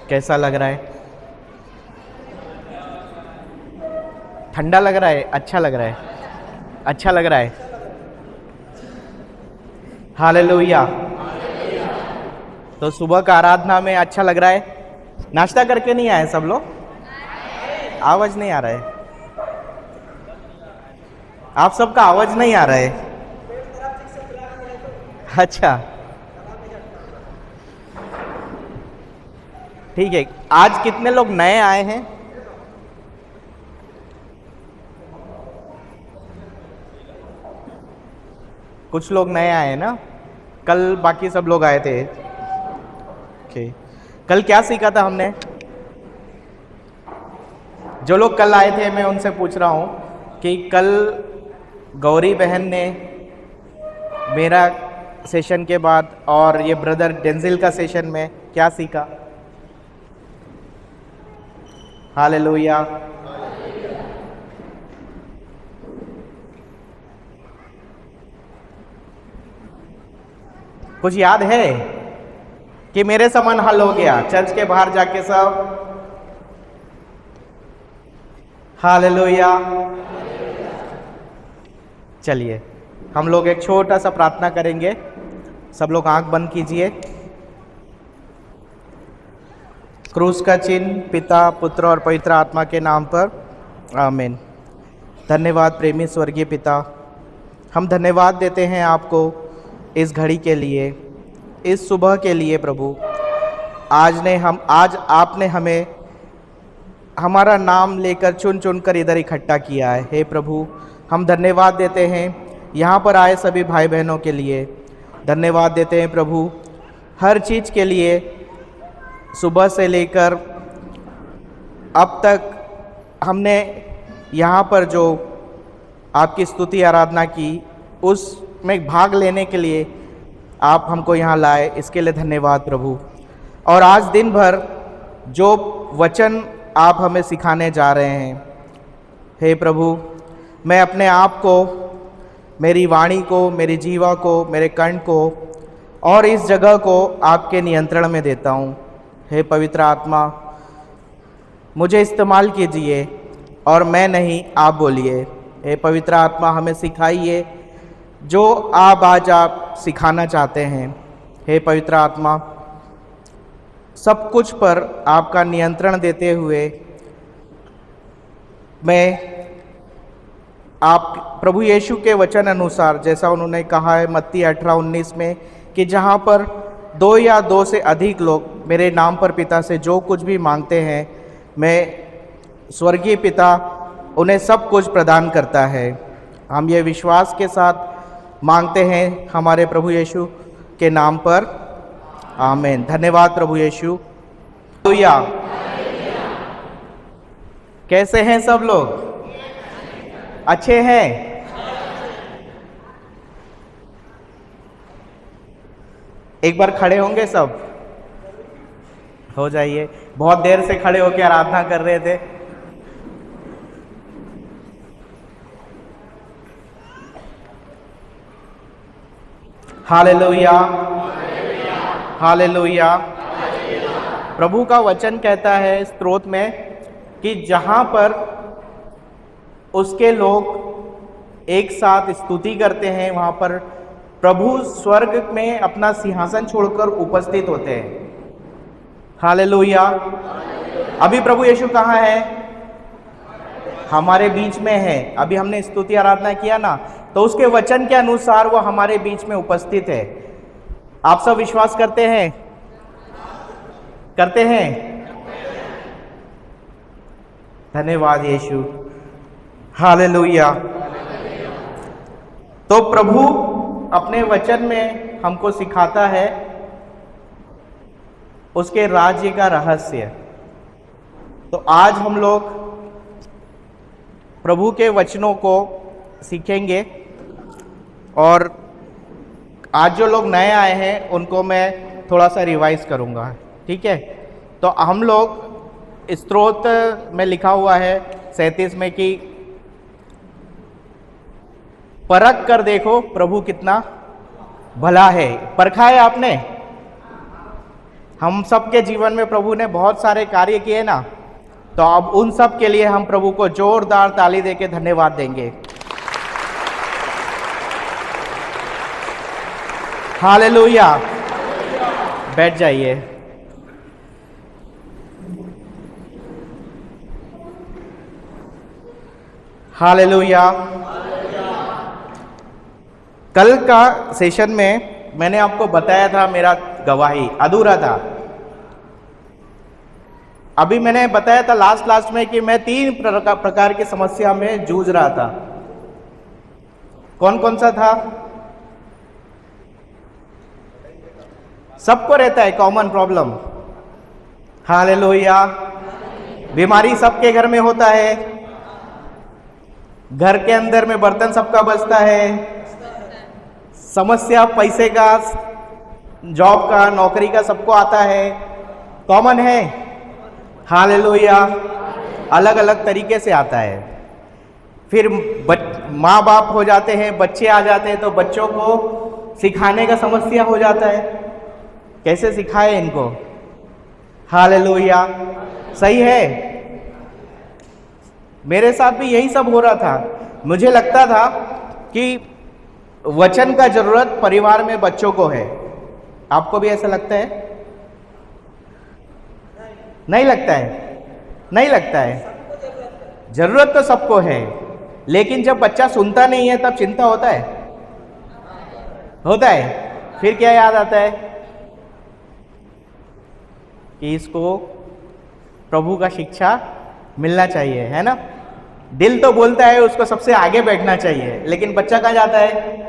कैसा लग रहा है? ठंडा लग रहा है? अच्छा लग रहा है? अच्छा लग रहा है। हालेलुया। तो सुबह का आराधना में अच्छा लग रहा है। नाश्ता करके नहीं आए सब लोग? आवाज नहीं आ रहा है, आप सबका आवाज नहीं आ रहा है। अच्छा ठीक है। आज कितने लोग नए आए हैं? कुछ लोग नए आए हैं ना, कल बाकी सब लोग आए थे। ओके, कल क्या सीखा था हमने? जो लोग कल आए थे मैं उनसे पूछ रहा हूँ कि कल गौरी बहन ने मेरा सेशन के बाद और ये ब्रदर डेंजिल का सेशन में क्या सीखा? हालेलुया। कुछ याद है कि मेरे समान हल हो गया चर्च के बाहर जाके सब? हालेलुया। चलिए हम लोग एक छोटा सा प्रार्थना करेंगे। सब लोग आंख बंद कीजिए। क्रूस का चिन्ह पिता, पुत्र और पवित्र आत्मा के नाम पर, आमीन। धन्यवाद प्रेमी स्वर्गीय पिता, हम धन्यवाद देते हैं आपको इस घड़ी के लिए, इस सुबह के लिए प्रभु। आज आपने हमें हमारा नाम लेकर चुन चुन कर इधर इकट्ठा किया है। हे प्रभु, हम धन्यवाद देते हैं यहाँ पर आए सभी भाई बहनों के लिए। धन्यवाद देते हैं प्रभु हर चीज़ के लिए, सुबह से लेकर अब तक हमने यहाँ पर जो आपकी स्तुति आराधना की उसमें भाग लेने के लिए आप हमको यहाँ लाए, इसके लिए धन्यवाद प्रभु। और आज दिन भर जो वचन आप हमें सिखाने जा रहे हैं, हे प्रभु, मैं अपने आप को, मेरी वाणी को, मेरी जीवा को, मेरे कंठ को और इस जगह को आपके नियंत्रण में देता हूँ। हे पवित्र आत्मा, मुझे इस्तेमाल कीजिए और मैं नहीं, आप बोलिए। हे पवित्र आत्मा, हमें सिखाइए जो आप सिखाना चाहते हैं। हे पवित्र आत्मा, सब कुछ पर आपका नियंत्रण देते हुए मैं आप प्रभु यीशु के वचन अनुसार, जैसा उन्होंने कहा है मत्ती 18:19 में, कि जहाँ पर 2 या 2 से अधिक लोग मेरे नाम पर पिता से जो कुछ भी मांगते हैं, मैं स्वर्गीय पिता उन्हें सब कुछ प्रदान करता है। हम ये विश्वास के साथ मांगते हैं हमारे प्रभु यीशु के नाम पर, आमीन। धन्यवाद प्रभु यीशु। हालेलुया। कैसे हैं सब लोग? अच्छे हैं? एक बार खड़े होंगे सब? हो जाइए, बहुत देर से खड़े होकर आराधना कर रहे थे। Hallelujah, hallelujah. प्रभु का वचन कहता है स्तोत्र में कि जहाँ पर उसके लोग एक साथ स्तुति करते हैं, वहाँ पर प्रभु स्वर्ग में अपना सिंहासन छोड़कर उपस्थित होते हैं। हालेलुया। अभी प्रभु यीशु कहाँ है? हमारे बीच में है। अभी हमने स्तुति आराधना किया ना, तो उसके वचन के अनुसार वो हमारे बीच में उपस्थित है। आप सब विश्वास करते हैं? करते हैं? धन्यवाद यीशु। हालेलुया। तो प्रभु अपने वचन में हमको सिखाता है उसके राज्य का रहस्य। तो आज हम लोग प्रभु के वचनों को सीखेंगे और आज जो लोग नए आए हैं उनको मैं थोड़ा सा रिवाइज करूंगा, ठीक है? तो हम लोग स्तोत्र में लिखा हुआ है 37 में कि परख कर देखो प्रभु कितना भला है। परखा है आपने? हम सबके जीवन में प्रभु ने बहुत सारे कार्य किए ना, तो अब उन सब के लिए हम प्रभु को जोरदार ताली देके धन्यवाद देंगे। हालेलुया। बैठ जाइए। हालेलुया। कल का सेशन में मैंने आपको बताया था मेरा गवाही अधूरा था। अभी मैंने बताया था लास्ट में कि मैं 3 प्रकार की समस्या में जूझ रहा था। कौन कौन सा था? सबको रहता है कॉमन प्रॉब्लम। हालेलुया। बीमारी सबके घर में होता है, घर के अंदर में बर्तन सबका बचता है, समस्या पैसे का, जॉब का, नौकरी का सबको आता है, कॉमन है। हालेलुया। अलग अलग तरीके से आता है। फिर माँ बाप हो जाते हैं, बच्चे आ जाते हैं, तो बच्चों को सिखाने का समस्या हो जाता है, कैसे सिखाए इनको। हालेलुया। सही है। मेरे साथ भी यही सब हो रहा था। मुझे लगता था कि वचन का जरूरत परिवार में बच्चों को है। आपको भी ऐसा लगता है? नहीं लगता है? नहीं लगता है। जरूरत तो सबको है, लेकिन जब बच्चा सुनता नहीं है तब चिंता होता है। होता है। फिर क्या याद आता है कि इसको प्रभु का शिक्षा मिलना चाहिए, है ना। दिल तो बोलता है उसको सबसे आगे बैठना चाहिए, लेकिन बच्चा कहाँ जाता है?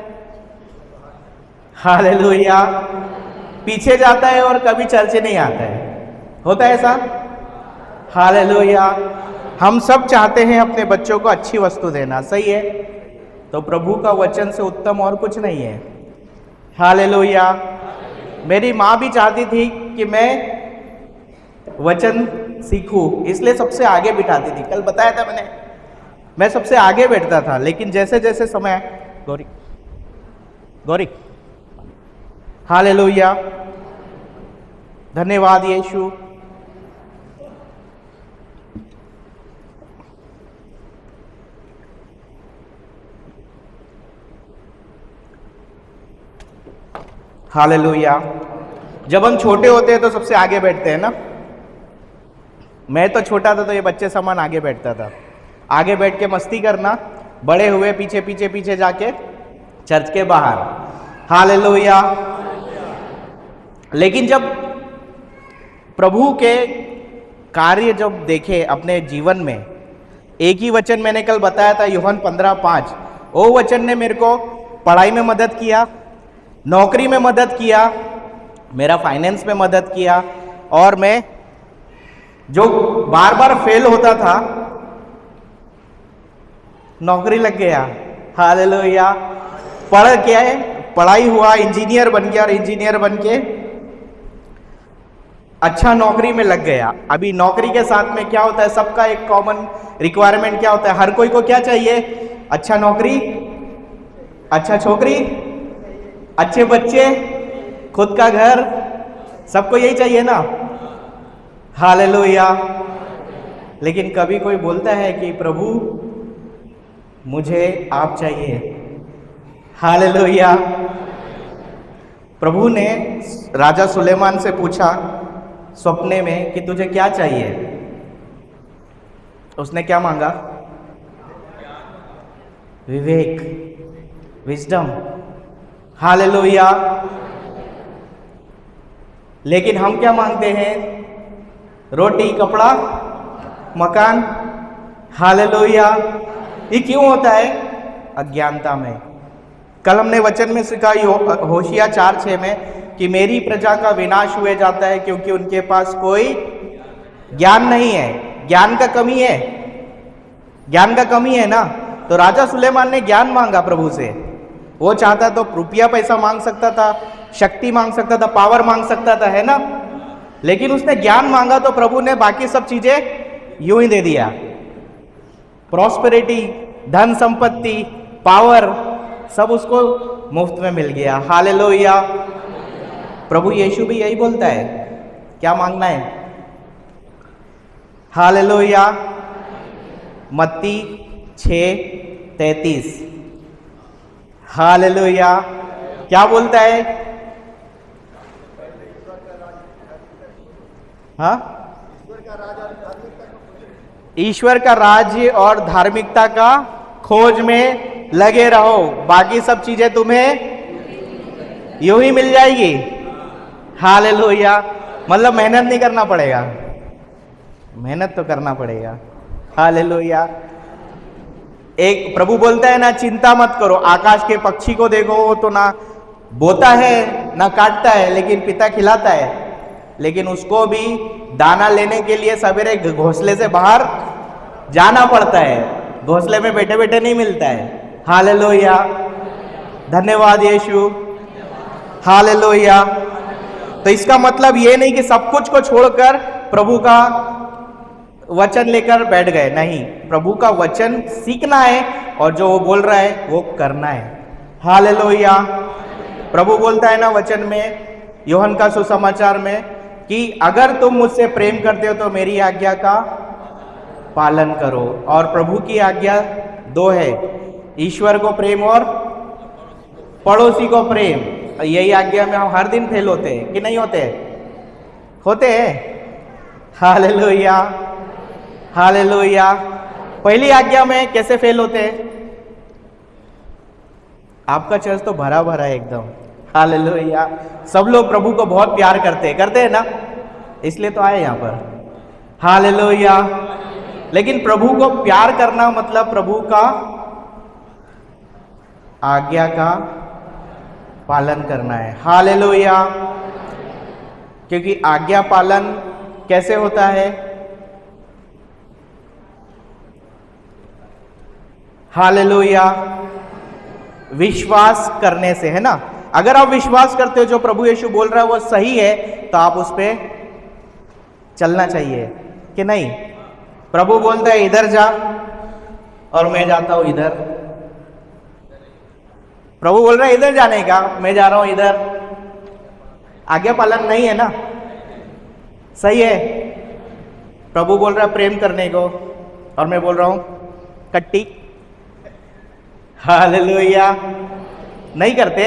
हालेलुया। पीछे जाता है और कभी चर्चे नहीं आता है। होता है ऐसा? हालेलुया। हम सब चाहते हैं अपने बच्चों को अच्छी वस्तु देना, सही है। तो प्रभु का वचन से उत्तम और कुछ नहीं है। हालेलुया। मेरी माँ भी चाहती थी कि मैं वचन सीखूं, इसलिए सबसे आगे बिठाती थी। कल बताया था मैंने, मैं सबसे आगे बैठता था, लेकिन जैसे जैसे समय गौरी हालेलुया। धन्यवाद यीशु। हालेलुया। जब हम छोटे होते हैं तो सबसे आगे बैठते हैं ना। मैं तो छोटा था तो ये बच्चे समान आगे बैठता था। आगे बैठ के मस्ती करना, बड़े हुए पीछे पीछे पीछे जाके चर्च के बाहर। हालेलुया। लेकिन जब प्रभु के कार्य जब देखे अपने जीवन में, एक ही वचन मैंने कल बताया था, यूहन्ना 15:5, वो वचन ने मेरे को पढ़ाई में मदद किया, नौकरी में मदद किया, मेरा फाइनेंस में मदद किया, और मैं जो बार बार फेल होता था नौकरी लग गया। हालेलुया। पढ़ के पढ़ाई हुआ, इंजीनियर बन गया, और इंजीनियर बन के अच्छा नौकरी में लग गया। अभी नौकरी के साथ में क्या होता है, सबका एक कॉमन रिक्वायरमेंट क्या होता है, हर कोई को क्या चाहिए? अच्छा नौकरी, अच्छा छोकरी, अच्छे बच्चे, खुद का घर, सबको यही चाहिए ना। हालेलुया। लेकिन कभी कोई बोलता है कि प्रभु मुझे आप चाहिए। हालेलुया। प्रभु ने राजा सुलेमान से पूछा सपने में कि तुझे क्या चाहिए। उसने क्या मांगा? विवेक, विजडम। हालेलुया। लेकिन हम क्या मांगते हैं? रोटी, कपड़ा, मकान। हालेलुया। ये क्यों होता है? अज्ञानता में। कल हमने वचन में सीखा होशिया 4:6 में कि मेरी प्रजा का विनाश हुए जाता है क्योंकि उनके पास कोई ज्ञान नहीं है। ज्ञान का कमी है, ज्ञान का कमी है ना। तो राजा सुलेमान ने ज्ञान मांगा प्रभु से। वो चाहता तो रुपया पैसा मांग सकता था, शक्ति मांग सकता था, पावर मांग सकता था, है ना। लेकिन उसने ज्ञान मांगा तो प्रभु ने बाकी सब चीजें यूं ही दे दिया। प्रॉस्पेरिटी, धन संपत्ति, पावर, सब उसको मुफ्त में मिल गया। हालेलुया। प्रभु यीशु भी यही बोलता है क्या मांगना है? हालेलुया। मत्ती 6:33। हालेलुया। क्या बोलता है? हाँ, ईश्वर का राज्य और धार्मिकता का खोज में लगे रहो, बाकी सब चीजें तुम्हें यूं ही मिल जाएगी। हालेलुया। मतलब मेहनत नहीं करना पड़ेगा, मेहनत तो करना पड़ेगा। हालेलुया। एक प्रभु बोलता है ना, चिंता मत करो, आकाश के पक्षी को देखो, वो तो ना बोता है ना काटता है, लेकिन पिता खिलाता है, लेकिन उसको भी दाना लेने के लिए सवेरे घोंसले से बाहर जाना पड़ता है, घोंसले में बैठे बैठे नहीं मिलता है। हालेलुया। धन्यवाद यीशु। हालेलुया। तो इसका मतलब ये नहीं कि सब कुछ को छोड़कर प्रभु का वचन लेकर बैठ गए, नहीं, प्रभु का वचन सीखना है और जो वो बोल रहा है वो करना है। हालेलुया। प्रभु बोलता है ना वचन में, यूहन्ना का सुसमाचार में, कि अगर तुम मुझसे प्रेम करते हो तो मेरी आज्ञा का पालन करो। और प्रभु की आज्ञा दो है, ईश्वर को प्रेम और पड़ोसी को प्रेम। यही आज्ञा में हम हर दिन फेल होते हैं कि नहीं होते? होते हैं। हालेलुया। हालेलुया। पहली आज्ञा में कैसे फेल होते हैं? आपका चर्च तो भरा भरा है एकदम। हालेलुया। सब लोग प्रभु को बहुत प्यार करते हैं ना, इसलिए तो आए यहाँ पर। हालेलुया। लेकिन प्रभु को प्यार करना मतलब प्रभु का आज्ञा का पालन करना है। हालेलुया। क्योंकि आज्ञा पालन कैसे होता है? हालेलुया। विश्वास करने से, है ना। अगर आप विश्वास करते हो जो प्रभु यीशु बोल रहा है वो सही है, तो आप उस पे चलना चाहिए कि नहीं? प्रभु बोलता है इधर जा और मैं जाता हूं इधर। प्रभु बोल रहा है इधर जाने का, मैं जा रहा हूं इधर। आज्ञा पालन नहीं है ना, सही है। प्रभु बोल रहा है प्रेम करने को और मैं बोल रहा हूं कट्टी। हालेलुया। नहीं करते?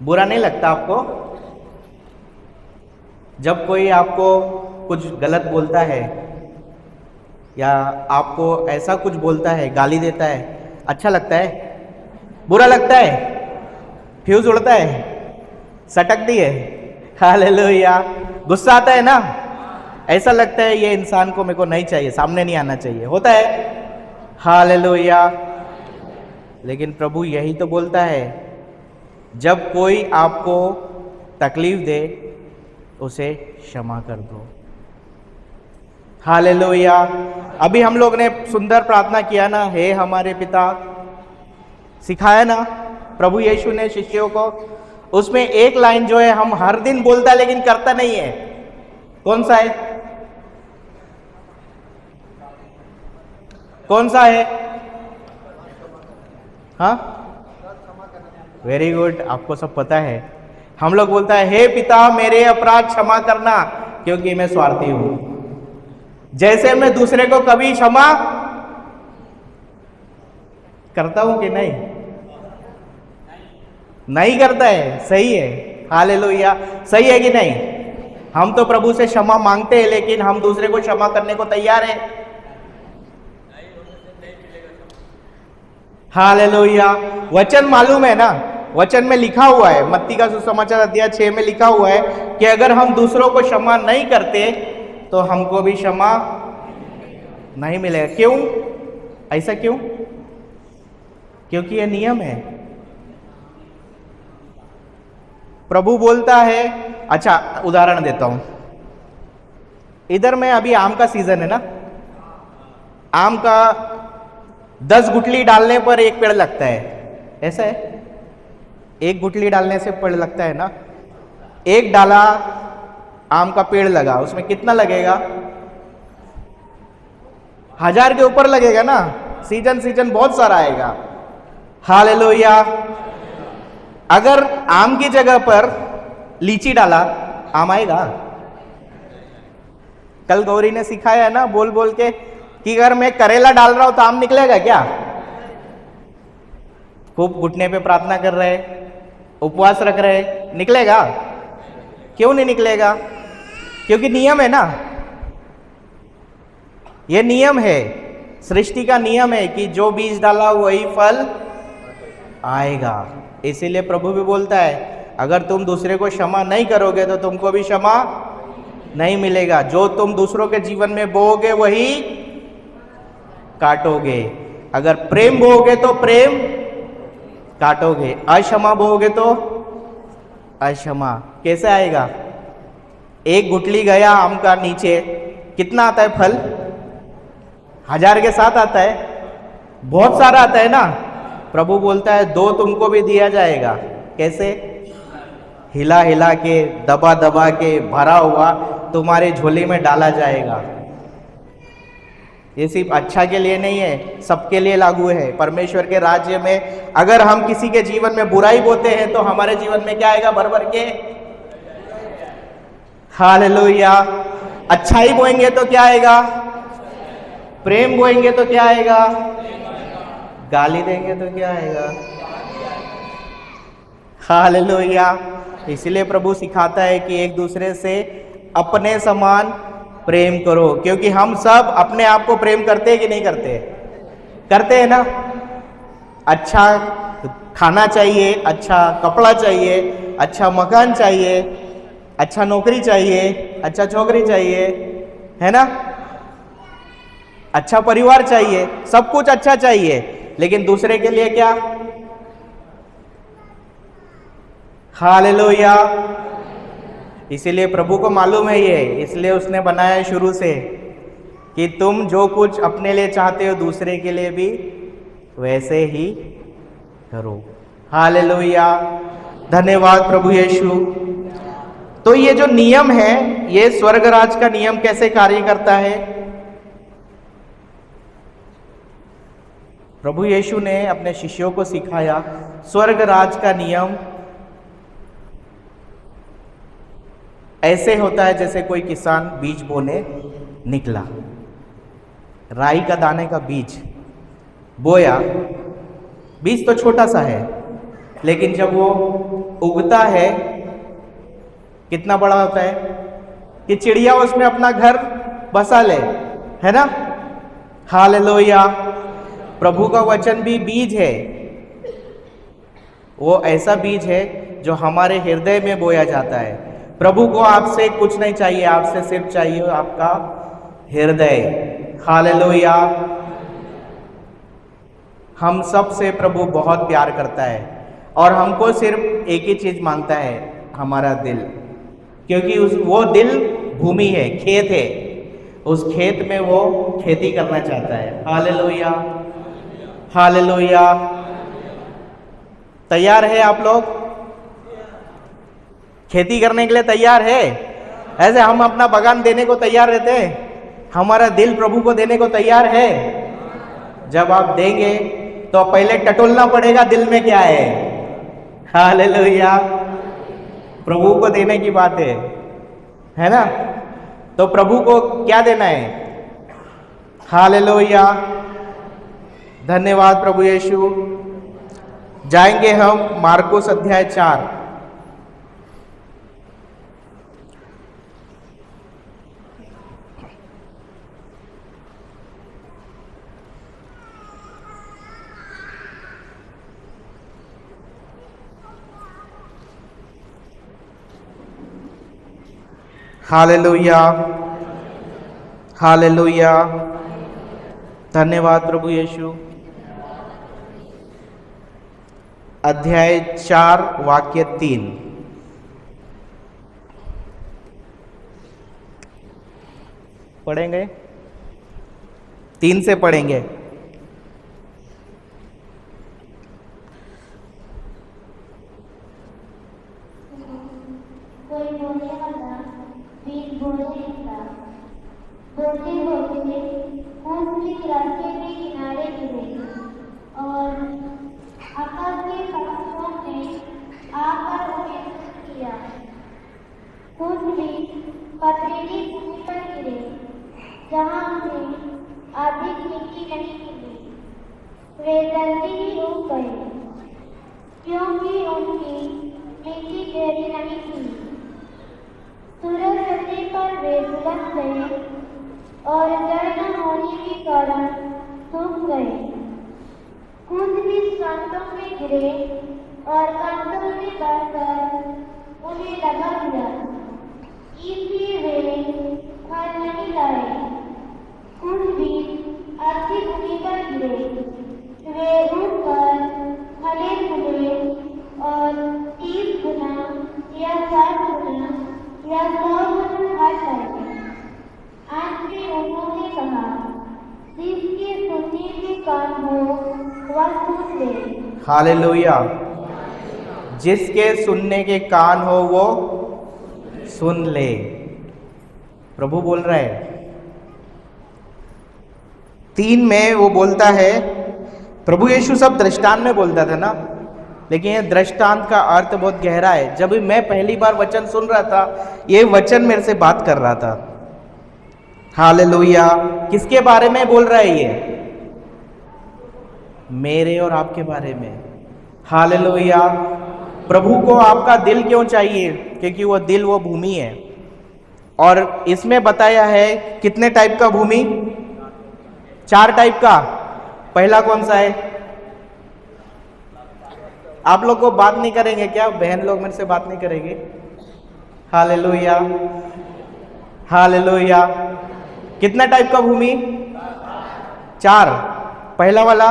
बुरा नहीं लगता आपको जब कोई आपको कुछ गलत बोलता है या आपको ऐसा कुछ बोलता है, गाली देता है? अच्छा लगता है? बुरा लगता है? फ्यूज उड़ता है? सटकती है? हालेलुया। गुस्सा आता है ना, ऐसा लगता है ये इंसान को मेरे को नहीं चाहिए, सामने नहीं आना चाहिए, होता है। हालेलुया। लेकिन प्रभु यही तो बोलता है, जब कोई आपको तकलीफ दे उसे क्षमा कर दो। हालेलुया। अभी हम लोग ने सुंदर प्रार्थना किया ना, हे हमारे पिता, सिखाया ना प्रभु यीशु ने शिष्यों को। उसमें एक लाइन जो है हम हर दिन बोलता है लेकिन करता नहीं है, कौन सा है? कौन सा है? हाँ, वेरी गुड, आपको सब पता है। हम लोग बोलता है हे पिता मेरे अपराध क्षमा करना, क्योंकि मैं स्वार्थी हूं। जैसे मैं दूसरे को कभी क्षमा करता हूं कि नहीं? नहीं करता है, सही है। हालेलुया। सही है कि नहीं? हम तो प्रभु से क्षमा मांगते हैं लेकिन हम दूसरे को क्षमा करने को तैयार है? हालेलुया। वचन मालूम है ना, वचन में लिखा हुआ है, मत्ती का सुसमाचार अध्याय 6 में लिखा हुआ है कि अगर हम दूसरों को क्षमा नहीं करते तो हमको भी क्षमा नहीं मिलेगा। क्यों? ऐसा क्यों? क्योंकि यह नियम है। प्रभु बोलता है, अच्छा उदाहरण देता हूं, इधर में अभी आम का सीजन है ना, आम का 10 गुठली डालने पर एक पेड़ लगता है, ऐसा है? एक गुठली डालने से पेड़ लगता है ना। एक डाला आम का पेड़ लगा, उसमें कितना लगेगा? 1000 के ऊपर लगेगा ना। सीजन बहुत सारा आएगा। हालेलुया। अगर आम की जगह पर लीची डाला, आम आएगा? कल गौरी ने सिखाया है ना बोल बोल के कि अगर मैं करेला डाल रहा हूं तो आम निकलेगा क्या? खूब घुटने पे प्रार्थना कर रहे, उपवास रख रहे, निकलेगा? क्यों नहीं निकलेगा? क्योंकि नियम है ना, ये नियम है, सृष्टि का नियम है कि जो बीज डाला वही फल आएगा। इसीलिए प्रभु भी बोलता है अगर तुम दूसरे को क्षमा नहीं करोगे तो तुमको भी क्षमा नहीं मिलेगा। जो तुम दूसरों के जीवन में बोओगे वही काटोगे। अगर प्रेम बोओगे तो प्रेम काटोगे, अक्षमा बोओगे तो अक्षमा। कैसे आएगा? एक गुठली गया आम का नीचे, कितना आता है फल? 1000 के साथ आता है, बहुत सारा आता है ना। प्रभु बोलता है 2 तुमको भी दिया जाएगा। कैसे? हिला हिला के, दबा दबा के, भरा हुआ तुम्हारे झोली में डाला जाएगा। ये सिर्फ अच्छा के लिए नहीं है, सबके लिए लागू है। परमेश्वर के राज्य में अगर हम किसी के जीवन में बुराई बोते हैं तो हमारे जीवन में क्या आएगा? भर भर के हालेलुया। अच्छाई बोएंगे तो क्या आएगा? प्रेम बोएंगे तो क्या आएगा? गाली देंगे तो क्या आएगा? हालेलुया। इसलिए प्रभु सिखाता है कि एक दूसरे से अपने समान प्रेम करो, क्योंकि हम सब अपने आप को प्रेम करते हैं कि नहीं करते? करते हैं ना। अच्छा खाना चाहिए, अच्छा कपड़ा चाहिए, अच्छा मकान चाहिए, अच्छा नौकरी चाहिए, अच्छा छोकरी चाहिए, है ना, अच्छा परिवार चाहिए, सब कुछ अच्छा चाहिए। लेकिन दूसरे के लिए क्या? हालेलुया। इसीलिए प्रभु को मालूम है ये, इसलिए उसने बनाया है शुरू से कि तुम जो कुछ अपने लिए चाहते हो दूसरे के लिए भी वैसे ही करो। हालेलुया। धन्यवाद प्रभु यीशु। तो ये जो नियम है, ये स्वर्गराज का नियम कैसे कार्य करता है? प्रभु यीशु ने अपने शिष्यों को सिखाया स्वर्गराज का नियम ऐसे होता है जैसे कोई किसान बीज बोने निकला, राई का दाने का बीज बोया। बीज तो छोटा सा है, लेकिन जब वो उगता है कितना बड़ा होता है कि चिड़िया उसमें अपना घर बसा ले, है ना। हालेलुया। प्रभु का वचन भी बीज है, वो ऐसा बीज है जो हमारे हृदय में बोया जाता है। प्रभु को आपसे कुछ नहीं चाहिए, आपसे सिर्फ चाहिए आपका हृदय। हालेलुया। हम सब से प्रभु बहुत प्यार करता है और हमको सिर्फ एक ही चीज मांगता है, हमारा दिल, क्योंकि वो दिल भूमि है, खेत है, उस खेत में वो खेती करना चाहता है। हालेलुया। हालेलुया। तैयार है आप लोग? खेती करने के लिए तैयार है? ऐसे हम अपना बगान देने को तैयार रहते हैं, हमारा दिल प्रभु को देने को तैयार है। जब आप देंगे तो पहले टटोलना पड़ेगा दिल में क्या है। हालेलुया। प्रभु को देने की बात है ना। तो प्रभु को क्या देना है? हालेलुया। धन्यवाद प्रभु यीशु। जाएंगे हम मार्कुस अध्याय 4। हालेलुया। हालेलुया। धन्यवाद प्रभु यीशु। अध्याय 4 वाक्य 3। पढ़ेंगे? 3 से पढ़ेंगे। कोई बोने वाला बीज बोने निकला, बोते बोते उसके रास्ते के किनारे गिरे और आकाश के पक्षियों ने आकर उन्हें किया। पथरीली भूमि पर गिरे, जहाँ उन्हें अधिक मिट्टी नहीं मिली। वे जल्दी ही उग गए, क्योंकि उनकी मिट्टी गहरी नहीं थी। सूरज ढलने पर वे बुलंद गए और जड़ न होने के कारण सूख गए। कुछ भी शांतों में गिरे और कांटों में बढ़कर उन्हें लगा दिया, इसलिए वे फल नहीं लाए। कुछ भी अच्छी भूमि पर गिरे, वे उगकर फले फूले और 30 गुना या 60 गुना या 100 गुना फल लाए। अंत में उन्होंने कहा, जिसके सुनने के कान हो वह सुन ले। हालेलुया। जिसके सुनने के कान हो वो सुन ले। प्रभु बोल रहा है। 3 में वो बोलता है, प्रभु यीशु सब दृष्टांत में बोलता था ना, लेकिन ये दृष्टांत का अर्थ बहुत गहरा है। जब मैं पहली बार वचन सुन रहा था, ये वचन मेरे से बात कर रहा था। हालेलुया। किसके बारे में बोल रहा है ये? मेरे और आपके बारे में। हालेलुया। प्रभु को आपका दिल क्यों चाहिए? क्योंकि वो दिल वो भूमि है। और इसमें बताया है कितने टाइप का भूमि? 4 टाइप का। पहला कौन सा है? आप लोग को बात नहीं करेंगे क्या? बहन लोग मेरे से बात नहीं करेंगे? Hallelujah, hallelujah. कितना टाइप का भूमि? 4। पहला वाला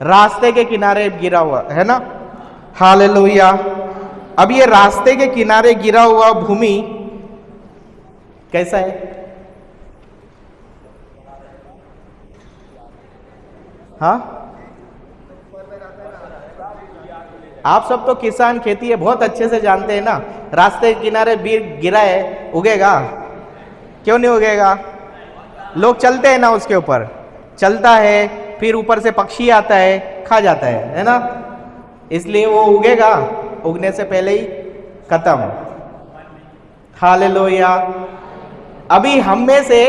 रास्ते के किनारे गिरा हुआ है ना। हालेलुया। अब ये रास्ते के किनारे गिरा हुआ भूमि कैसा है? हाँ, आप सब तो किसान खेती है बहुत अच्छे से जानते हैं ना। रास्ते के किनारे बीज गिरा है, उगेगा? क्यों नहीं उगेगा? लोग चलते हैं ना उसके ऊपर, चलता है, फिर ऊपर से पक्षी आता है, खा जाता है ना। इसलिए वो उगेगा, उगने से पहले ही खत्म। हालेलुया। अभी हम में से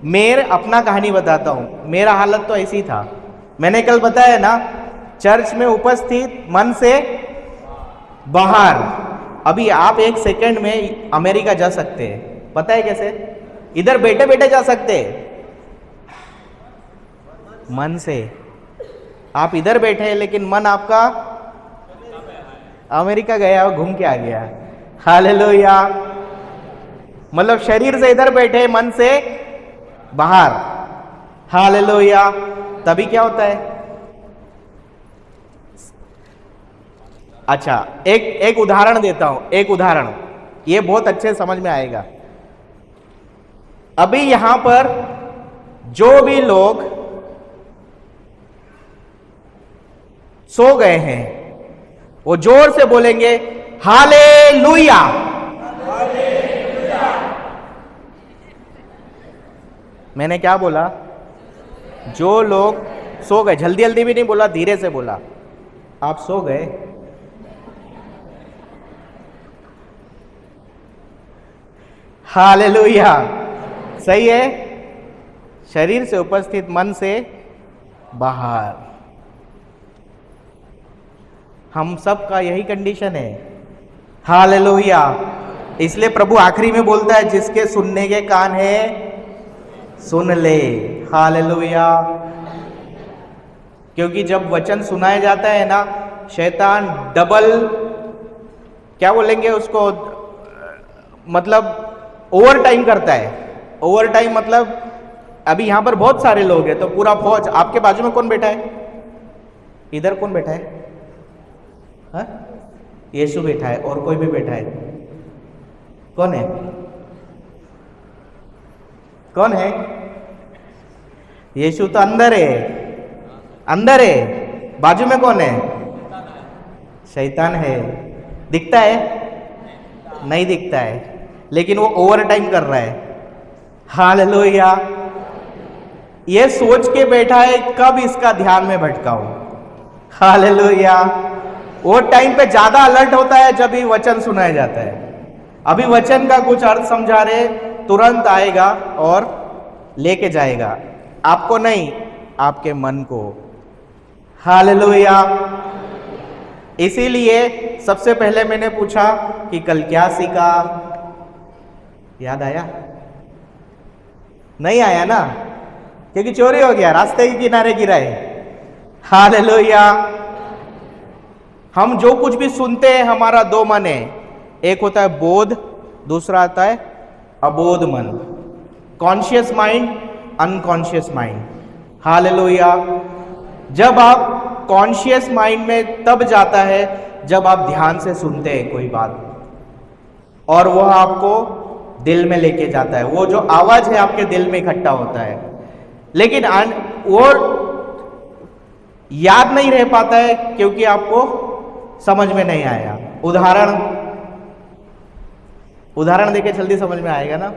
मैं अपना कहानी बताता हूं। मेरा हालत तो ऐसी था। मैंने कल बताया ना, चर्च में उपस्थित, मन से बाहर। अभी आप 1 सेकंड में अमेरिका जा सकते हैं। पता है कैसे? इधर बैठे बैठे जा सकते हैं, मन से। आप इधर बैठे हैं लेकिन मन आपका अमेरिका गया और घूम के आ गया। हालेलुया। मतलब शरीर से इधर बैठे, मन से बाहर। हालेलुया। तभी क्या होता है? अच्छा, एक उदाहरण देता हूं। एक उदाहरण, ये बहुत अच्छे समझ में आएगा। अभी यहां पर जो भी लोग सो गए हैं, वो जोर से बोलेंगे हालेलुया। मैंने क्या बोला? जो लोग सो गए। जल्दी जल्दी भी नहीं बोला, धीरे से बोला। आप सो गए। हालेलुया। सही है। शरीर से उपस्थित, मन से बाहर। हम सब का यही कंडीशन है। हालेलुया। इसलिए प्रभु आखिरी में बोलता है, जिसके सुनने के कान है सुन ले। हालेलुया। क्योंकि जब वचन सुनाया जाता है ना, शैतान डबल, क्या बोलेंगे उसको, मतलब ओवर टाइम करता है। ओवर टाइम मतलब अभी यहां पर बहुत सारे लोग हैं, तो पूरा फौज। आपके बाजू में कौन बैठा है? इधर कौन बैठा है? हाँ? यीशु बैठा है। और कोई भी बैठा है? कौन है? कौन है? यीशु तो अंदर है, अंदर है। बाजू में कौन है? शैतान है। दिखता है? नहीं दिखता है, लेकिन वो ओवर टाइम कर रहा है। हालेलुया। ये सोच के बैठा है कब इसका ध्यान में भटकाऊं। हालेलुया। वो टाइम पे ज्यादा अलर्ट होता है जब भी वचन सुनाया जाता है। अभी वचन का कुछ अर्थ समझा रहे, तुरंत आएगा और लेके जाएगा, आपको नहीं, आपके मन को। हालेलुया। इसीलिए सबसे पहले मैंने पूछा कि कल क्या सीखा, याद आया? नहीं आया ना, क्योंकि चोरी हो गया, रास्ते के किनारे गिरा है। हालेलुया। हम जो कुछ भी सुनते हैं, हमारा दो मन है, एक होता है बोध, दूसरा आता है अबोध मन, conscious mind, unconscious mind. Hallelujah. जब आप कॉन्शियस माइंड में तब जाता है जब आप ध्यान से सुनते हैं कोई बात, और वह आपको दिल में लेके जाता है। वो जो आवाज है आपके दिल में इकट्ठा होता है, लेकिन वो याद नहीं रह पाता है क्योंकि आपको समझ में नहीं आया। उदाहरण देके जल्दी समझ में आएगा ना।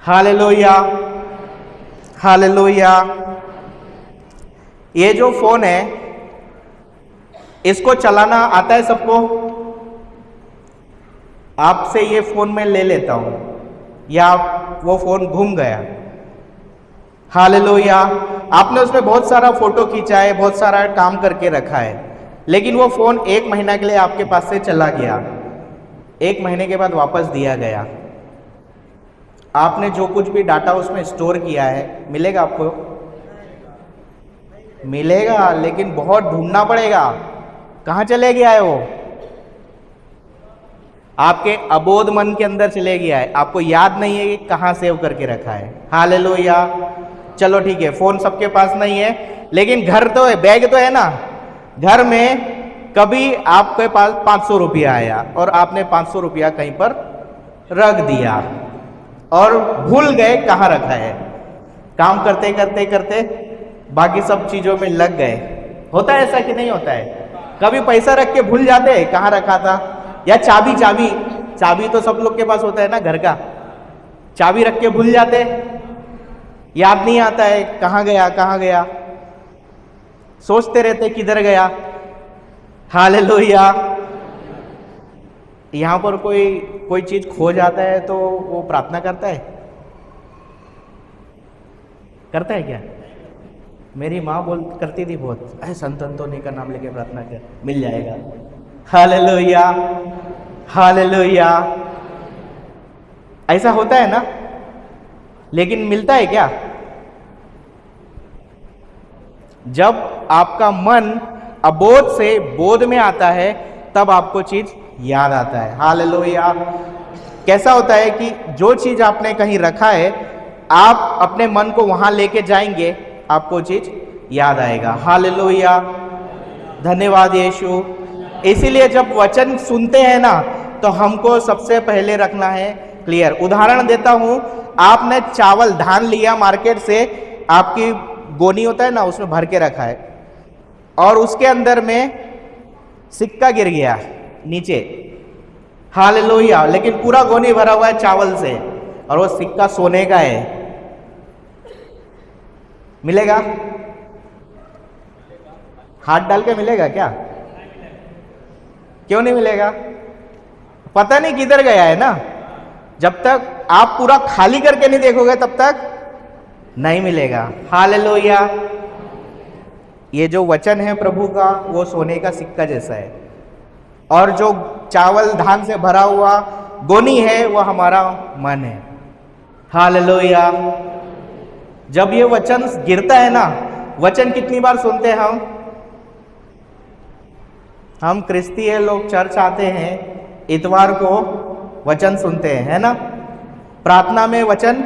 हालेलुया। हालेलुया। ये जो फोन है, इसको चलाना आता है सबको? आपसे ये फोन मैं ले लेता हूं, या वो फोन घूम गया। हालेलुया। आपने उसमें बहुत सारा फोटो खींचा है, बहुत सारा काम करके रखा है, लेकिन वो फोन 1 महीना के लिए आपके पास से चला गया, 1 महीने के बाद वापस दिया गया। आपने जो कुछ भी डाटा उसमें स्टोर किया है, मिलेगा आपको? मिलेगा, लेकिन बहुत ढूंढना पड़ेगा। कहां चले गया है वो? आपके अबोध मन के अंदर चले गया है, आपको याद नहीं है कि कहां सेव करके रखा है। हालेलुया। चलो ठीक है, फोन सबके पास नहीं है, लेकिन घर तो है, बैग तो है ना। घर में कभी आपके पास 500 रुपया आया और आपने 500 रुपया कहीं पर रख दिया और भूल गए कहाँ रखा है। काम करते करते करते बाकी सब चीजों में लग गए। होता है ऐसा कि नहीं होता है? कभी पैसा रख के भूल जाते हैं कहाँ रखा था, या चाबी तो सब लोग के पास होता है ना घर का, चाबी रख के भूल जाते, याद नहीं आता है कहाँ गया, सोचते रहते किधर गया। हालेलुया। यहां पर कोई चीज खो जाता है तो वो प्रार्थना करता है क्या? मेरी माँ करती थी बहुत, अरे संत अंतोनी का नाम लेके प्रार्थना कर, मिल जाएगा। हालेलुया। हालेलुया। ऐसा होता है ना, लेकिन मिलता है क्या? जब आपका मन अबोध से बोध में आता है, तब आपको चीज याद आता है। हालेलुया। कैसा होता है कि जो चीज आपने कहीं रखा है, आप अपने मन को वहां लेके जाएंगे, आपको चीज याद आएगा। हालेलुया। धन्यवाद यीशु। इसीलिए जब वचन सुनते हैं ना, तो हमको सबसे पहले रखना है क्लियर। उदाहरण देता हूं, आपने चावल धान लिया मार्केट से, आपकी गोनी होता है ना, उसमें भर के रखा है, और उसके अंदर में सिक्का गिर गया नीचे। हालेलुया। लेकिन पूरा गोनी भरा हुआ है चावल से, और वो सिक्का सोने का है, मिलेगा? हाथ डाल के मिलेगा क्या? क्यों नहीं मिलेगा? पता नहीं किधर गया है ना। जब तक आप पूरा खाली करके नहीं देखोगे, तब तक नहीं मिलेगा। हालेलुया। ये जो वचन है प्रभु का, वो सोने का सिक्का जैसा है, और जो चावल धान से भरा हुआ गोनी है, वो हमारा मन है। हालेलुया। जब ये वचन गिरता है ना, वचन कितनी बार सुनते हैं हम क्रिस्तीय लोग चर्च आते हैं, इतवार को वचन सुनते हैं, है ना? प्रार्थना में वचन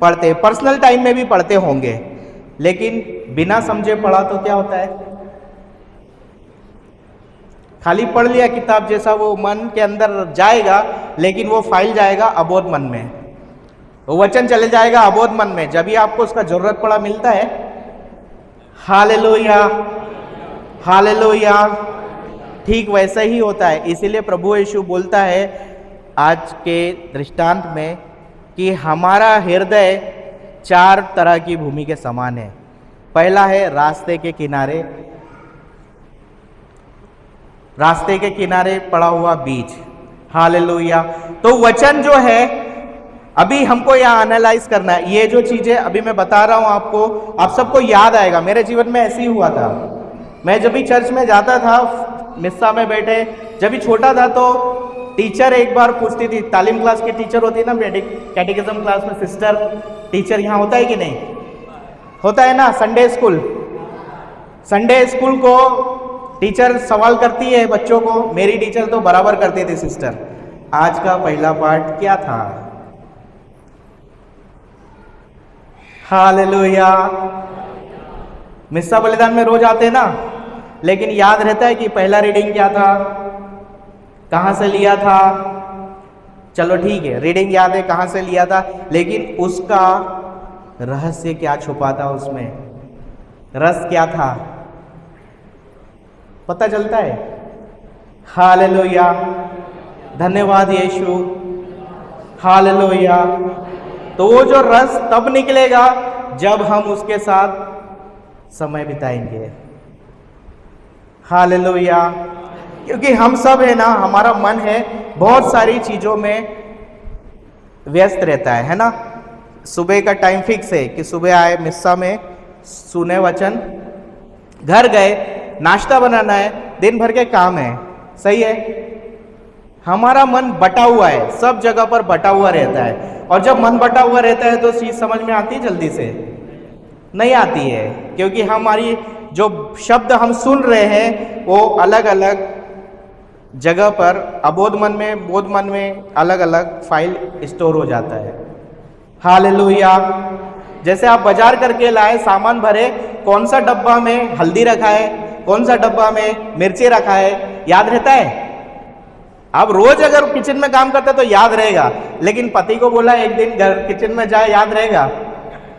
पढ़ते, पर्सनल टाइम में भी पढ़ते होंगे, लेकिन बिना समझे पढ़ा तो क्या होता है? खाली पढ़ लिया किताब जैसा, वो मन के अंदर जाएगा, लेकिन वो फाइल जाएगा अबोध मन में, वो वचन चले जाएगा अबोध मन में। जब भी आपको उसका जरूरत पड़ा मिलता है। हालेलुया। हालेलुया। ठीक वैसा ही होता है। इसीलिए प्रभु यीशु बोलता है आज के दृष्टांत में कि हमारा हृदय 4 तरह की भूमि के समान है। पहला है रास्ते के किनारे, रास्ते के किनारे पड़ा हुआ बीज। हालेलुया। तो वचन जो है अभी हमको यहाँ एनालाइज करना है। ये जो चीजें अभी मैं बता रहा हूं आपको, आप सबको याद आएगा। मेरे जीवन में ऐसे ही हुआ था। मैं जब भी चर्च में जाता था, मिस्सा में बैठे, जब भी छोटा था तो टीचर एक बार पूछती थी, तालीम क्लास की टीचर होती है ना, कैटेकिज्म क्लास में सिस्टर टीचर यहाँ होता है कि नहीं होता है ना, संडे स्कूल को टीचर सवाल करती है बच्चों को। मेरी टीचर तो बराबर करती थी, सिस्टर आज का पहला पार्ट क्या था। हालेलुया। मिस्सा बलिदान में रोज आते ना, लेकिन याद रहता है कि पहला रीडिंग क्या था, कहां से लिया था। चलो ठीक है, रीडिंग याद है कहां से लिया था, लेकिन उसका रहस्य क्या छुपा था, उसमें रस क्या था, पता चलता है। हालेलुया, धन्यवाद यीशु। हालेलुया। तो वो जो रस तब निकलेगा जब हम उसके साथ समय बिताएंगे। हालेलुया। क्योंकि हम सब है ना, हमारा मन है बहुत सारी चीजों में व्यस्त रहता है ना। सुबह का टाइम फिक्स है कि सुबह आए, मिस्सा में सुने वचन, घर गए, नाश्ता बनाना है, दिन भर के काम है, सही है। हमारा मन बटा हुआ है, सब जगह पर बटा हुआ रहता है। और जब मन बटा हुआ रहता है तो चीज समझ में आती है, जल्दी से नहीं आती है, क्योंकि हमारी जो शब्द हम सुन रहे हैं वो अलग अलग जगह पर, अबोध मन में, बोध मन में अलग अलग फाइल स्टोर हो जाता है। हालेलुया। जैसे आप बाजार करके लाए, सामान भरे, कौन सा डब्बा में हल्दी रखा है, कौन सा डब्बा में मिर्ची रखा है, याद रहता है। आप रोज अगर किचन में काम करते तो याद रहेगा, लेकिन पति को बोला एक दिन घर किचन में जाए, याद रहेगा।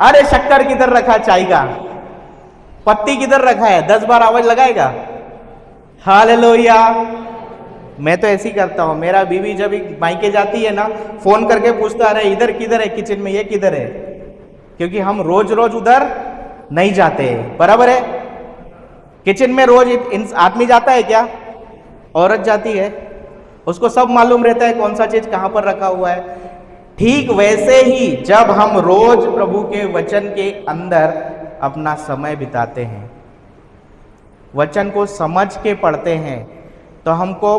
अरे शक्कर किधर रखा, चाय का पत्ती किधर रखा है, 10 बार आवाज लगाएगा। हालेलुया। मैं तो ऐसे ही करता हूँ। मेरा बीवी जब मायके जाती है ना, फोन करके पूछता है इधर किधर है, किचन में ये किधर है, क्योंकि हम रोज रोज उधर नहीं जाते। बराबर है। किचन में रोज आदमी जाता है क्या, औरत जाती है, उसको सब मालूम रहता है कौन सा चीज कहां पर रखा हुआ है। ठीक वैसे ही जब हम रोज प्रभु के वचन के अंदर अपना समय बिताते हैं, वचन को समझ के पढ़ते हैं, तो हमको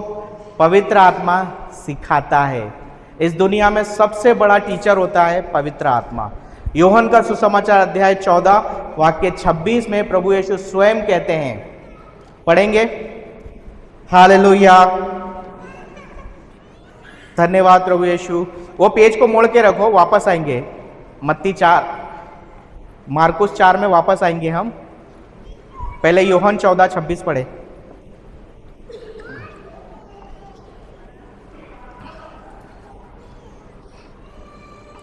पवित्र आत्मा सिखाता है। इस दुनिया में सबसे बड़ा टीचर होता है पवित्र आत्मा। यूहन्ना का सुसमाचार अध्याय 14 वाक्य 26 में प्रभु यीशु स्वयं कहते हैं, पढ़ेंगे। हालेलुया। धन्यवाद प्रभु यीशु। वो पेज को मोड़ के रखो, वापस आएंगे मत्ती 4, मार्कुस 4 में वापस आएंगे हम। पहले यूहन्ना 14:26 पढ़े।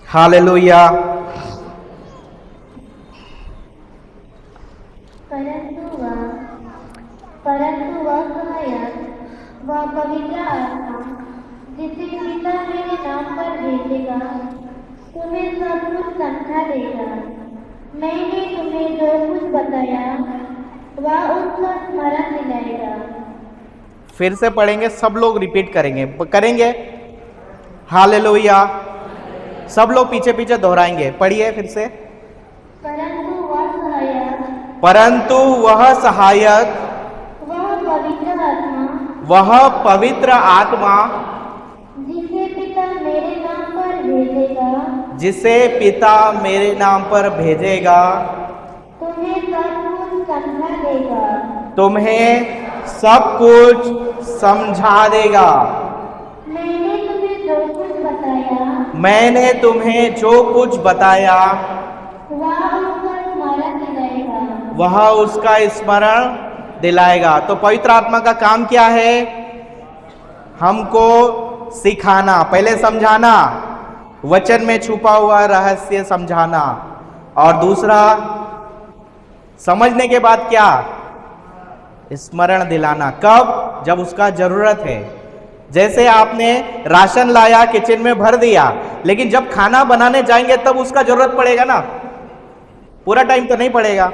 हालेलुया। परंतु वह सहायक, वह पवित्र आत्मा, जिसे पिता मेरे नाम पर भेजेगा, तुम्हें सब कुछ समझा देगा। मैंने तुम्हें जो कुछ बताया वह उसका स्मरण दिलाएगा। फिर से पढ़ेंगे, सब लोग रिपीट करेंगे। हालेलुया। सब लोग पीछे पीछे दोहराएंगे। पढ़िए फिर से। परंतु वह सहायक, परंतु वह सहायक, वह पवित्र आत्मा, जिसे पिता मेरे नाम पर भेजेगा, जिसे पिता मेरे नाम पर भेजेगा, तुम्हें सब कुछ समझा देगा। तुम्हें सब कुछ समझा देगा। मैंने तुम्हें जो कुछ बताया, मैंने तुम्हें जो कुछ बताया, वह उसका स्मरण दिलाएगा। वह उसका स्मरण दिलाएगा। तो पवित्र आत्मा का काम क्या है? हमको सिखाना, पहले समझाना, वचन में छुपा हुआ रहस्य समझाना, और दूसरा समझने के बाद क्या, स्मरण दिलाना। कब? जब उसका जरूरत है। जैसे आपने राशन लाया, किचन में भर दिया, लेकिन जब खाना बनाने जाएंगे तब उसका जरूरत पड़ेगा ना, पूरा टाइम तो नहीं पड़ेगा।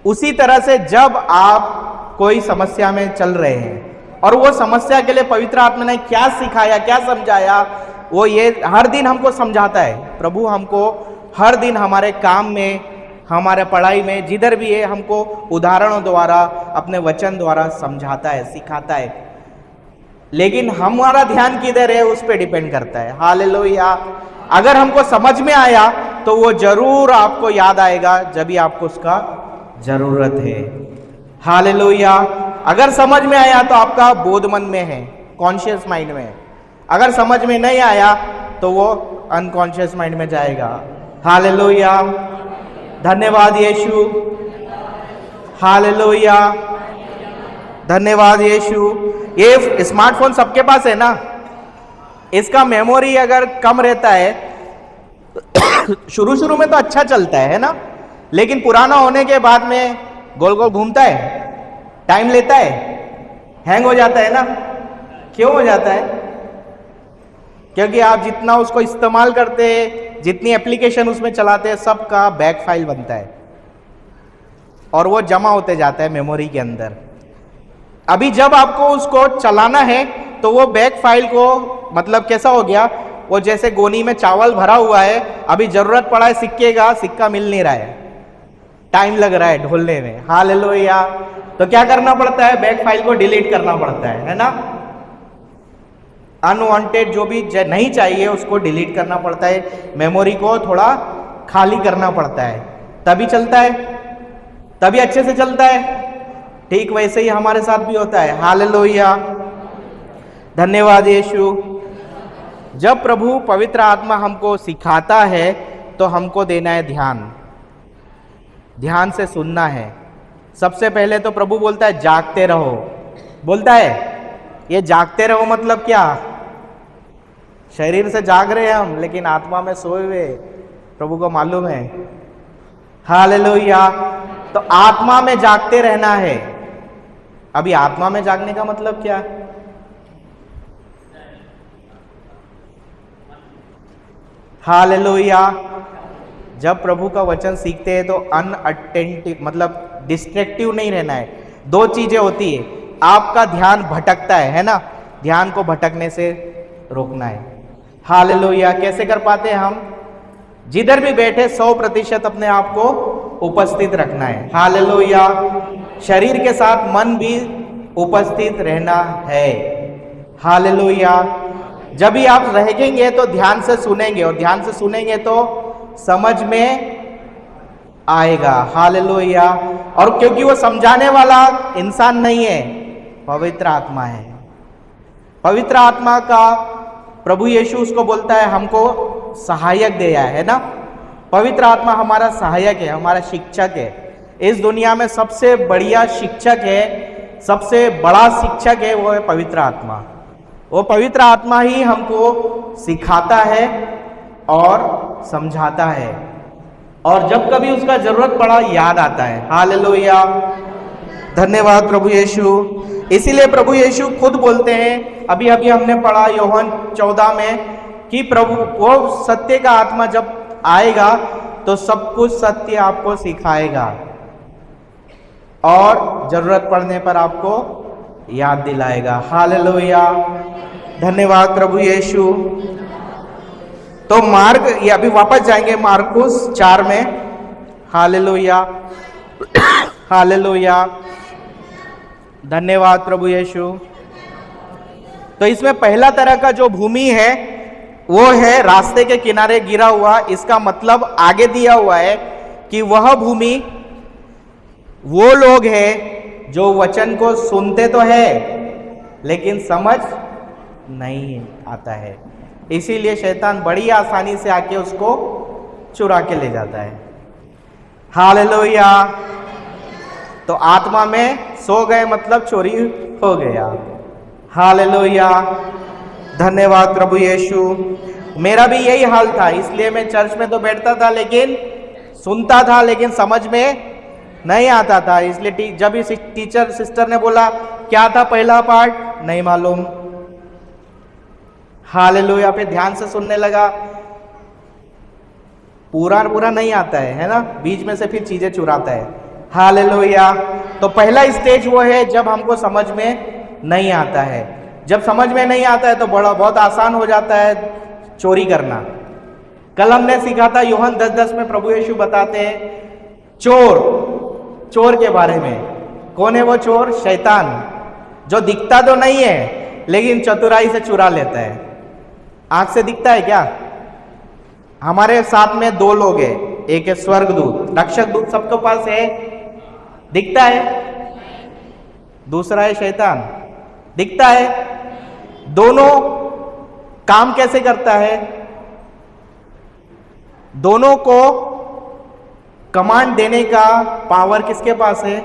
उसी तरह से जब आप कोई समस्या में चल रहे हैं, और वो समस्या के लिए पवित्र आत्मा ने क्या सिखाया, क्या समझाया, वो ये हर दिन हमको समझाता है। प्रभु हमको हर दिन हमारे काम में, हमारे पढ़ाई में, जिधर भी है, हमको उदाहरणों द्वारा, अपने वचन द्वारा समझाता है, सिखाता है। लेकिन हमारा ध्यान किधर है, उस पर डिपेंड करता है। हालेलुया। अगर हमको समझ में आया तो वो जरूर आपको याद आएगा जब भी आपको उसका जरूरत है। हालेलुया। अगर समझ में आया तो आपका बोध मन में है, कॉन्शियस माइंड में। अगर समझ में नहीं आया तो वो अनकॉन्शियस माइंड में जाएगा। हालेलुया। धन्यवाद यीशु। हालेलुया। धन्यवाद यीशु। ये स्मार्टफोन सबके पास है ना, इसका मेमोरी अगर कम रहता है शुरू शुरू में तो अच्छा चलता है ना, लेकिन पुराना होने के बाद में गोल गोल घूमता है, टाइम लेता है, हैंग हो जाता है ना। क्यों हो जाता है? क्योंकि आप जितना उसको इस्तेमाल करते हैं, जितनी एप्लीकेशन उसमें चलाते हैं, सबका बैक फाइल बनता है और वो जमा होते जाता है मेमोरी के अंदर। अभी जब आपको उसको चलाना है तो वो बैक फाइल को, मतलब कैसा हो गया, वो जैसे गोनी में चावल भरा हुआ है, अभी जरूरत पड़ा है सिक्के का, सिक्का मिल नहीं रहा है, टाइम लग रहा है ढोलने में। हालेलुया। तो क्या करना पड़ता है? बैक फाइल को डिलीट करना पड़ता है ना। अनवांटेड जो भी नहीं चाहिए उसको डिलीट करना पड़ता है, मेमोरी को थोड़ा खाली करना पड़ता है, तभी चलता है, तभी अच्छे से चलता है। ठीक वैसे ही हमारे साथ भी होता है। हालेलुया। धन्यवाद यीशु। जब प्रभु पवित्र आत्मा हमको सिखाता है तो हमको देना है ध्यान, ध्यान से सुनना है। सबसे पहले तो प्रभु बोलता है जागते रहो, बोलता है। ये जागते रहो मतलब क्या? शरीर से जाग रहे हैं हम, लेकिन आत्मा में सोए हुए, प्रभु को मालूम है। हालेलुया। तो आत्मा में जागते रहना है। अभी आत्मा में जागने का मतलब क्या? हालेलुया। जब प्रभु का वचन सीखते हैं तो अनअटेंटिव, मतलब डिस्ट्रैक्टिव नहीं रहना है। दो चीजें होती है, आपका ध्यान भटकता है ना, ध्यान को भटकने से रोकना है। हालेलुया। कैसे कर पाते हैं हम? जिधर भी बैठे 100% अपने आप को उपस्थित रखना है। हालेलुया। शरीर के साथ मन भी उपस्थित रहना है। हालेलुया। जब भी आप रहेंगे तो ध्यान से सुनेंगे, और ध्यान से सुनेंगे तो समझ में आएगा। हालेलुया। और क्योंकि वो समझाने वाला इंसान नहीं है, पवित्र आत्मा है। पवित्र आत्मा का प्रभु यीशु उसको बोलता है हमको सहायक दिया है ना। पवित्र आत्मा हमारा सहायक है, हमारा शिक्षक है। इस दुनिया में सबसे बढ़िया शिक्षक है, सबसे बड़ा शिक्षक है, वो है पवित्र आत्मा। वो पवित्र आत्मा ही हमको सिखाता है और समझाता है, और जब कभी उसका जरूरत पड़ा याद आता है। हालेलुया। धन्यवाद प्रभु यीशु। इसीलिए प्रभु यीशु खुद बोलते हैं, अभी अभी हमने पढ़ा योहन 14 में, कि प्रभु वो सत्य का आत्मा जब आएगा तो सब कुछ सत्य आपको सिखाएगा और जरूरत पड़ने पर आपको याद दिलाएगा। हालेलुया। धन्यवाद प्रभु यीशु। तो मार्ग, ये अभी वापस जाएंगे मार्कुस 4 में। हालेलुया। हालेलुया। धन्यवाद प्रभु यीशु। तो इसमें पहला तरह का जो भूमि है वो है रास्ते के किनारे गिरा हुआ। इसका मतलब आगे दिया हुआ है कि वह भूमि वो लोग हैं जो वचन को सुनते तो है लेकिन समझ नहीं आता है, इसीलिए शैतान बड़ी आसानी से आके उसको चुरा के ले जाता है। हालेलुया। तो आत्मा में सो गए मतलब चोरी हो गया। हालेलुया। धन्यवाद प्रभु यीशु। मेरा भी यही हाल था, इसलिए मैं चर्च में तो बैठता था, लेकिन सुनता था, लेकिन समझ में नहीं आता था। इसलिए जब इस टीचर सिस्टर ने बोला क्या था पहला पार्ट, नहीं मालूम। हालेलुया। पे ध्यान से सुनने लगा, पूरा नहीं आता है ना, बीच में से फिर चीजें चुराता है। हालेलुया। तो पहला स्टेज वो है जब हमको समझ में नहीं आता है। जब समझ में नहीं आता है तो बहुत आसान हो जाता है चोरी करना। कल हमने सीखा था यूहन्ना 10:10 में प्रभु यीशु बताते हैं चोर के बारे में। कौन है वो चोर? शैतान, जो दिखता तो नहीं है लेकिन चतुराई से चुरा लेता है। आंख से दिखता है क्या? हमारे साथ में 2 लोग हैं, एक है स्वर्गदूत, रक्षक दूत सबके पास है, दिखता है। दूसरा है शैतान, दिखता है। दोनों काम कैसे करता है? दोनों को कमांड देने का पावर किसके पास है?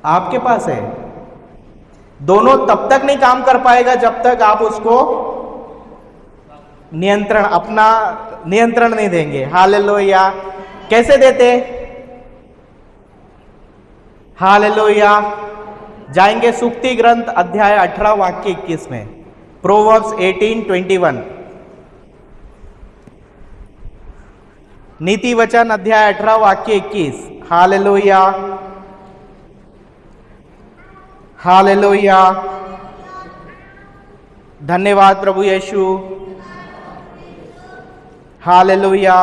आपके पास है। दोनों तब तक नहीं काम कर पाएगा जब तक आप उसको अपना नियंत्रण नहीं देंगे। हालेलुया। कैसे देते? हालेलुया। जाएंगे सूक्ति ग्रंथ अध्याय 18 वाक्य 21 में, प्रोवर्ब्स 18:21। नीति वचन अध्याय 18 वाक्य 21। Hallelujah, hallelujah. धन्यवाद प्रभु यीशु। हालेलुया।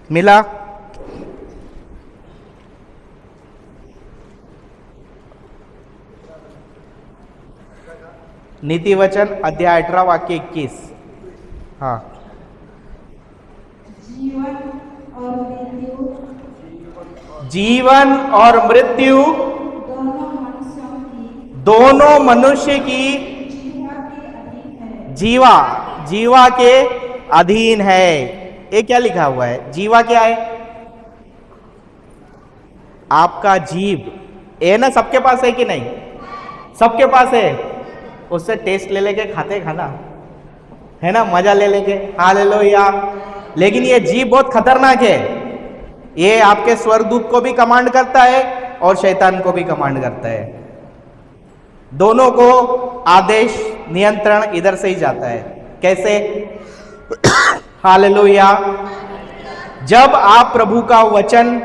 मिला? नीति वचन अध्याय 18 वाक्य 21। हाँ। जीवन और मृत्यु दोनों मनुष्य की जीवा के अधीन है। ये क्या लिखा हुआ है? जीवा क्या है? आपका जीव ये ना सबके पास है कि नहीं? सबके पास है। उससे टेस्ट ले लेके खाते खाना है ना, मजा ले लेके। हालेलुया। लेकिन ये जीव बहुत खतरनाक है। ये आपके स्वर्गदूत को भी कमांड करता है और शैतान को भी कमांड करता है। दोनों को आदेश नियंत्रण इधर से ही जाता है। कैसे? हालेलुया। जब आप प्रभु का वचन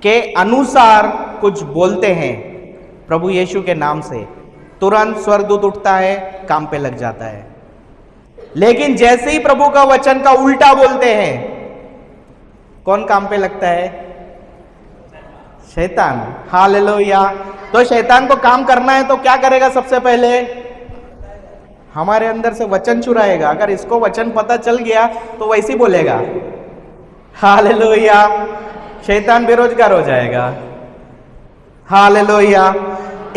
के अनुसार कुछ बोलते हैं प्रभु यीशु के नाम से, तुरंत स्वर्गदूत उठता है, काम पे लग जाता है। लेकिन जैसे ही प्रभु का वचन का उल्टा बोलते हैं, कौन काम पे लगता है? शैतान। हालेलुया। तो शैतान को काम करना है तो क्या करेगा? सबसे पहले हमारे अंदर से वचन चुराएगा। अगर इसको वचन पता चल गया तो वैसे ही बोलेगा। हालेलुया। शैतान बेरोजगार हो जाएगा। हालेलुया।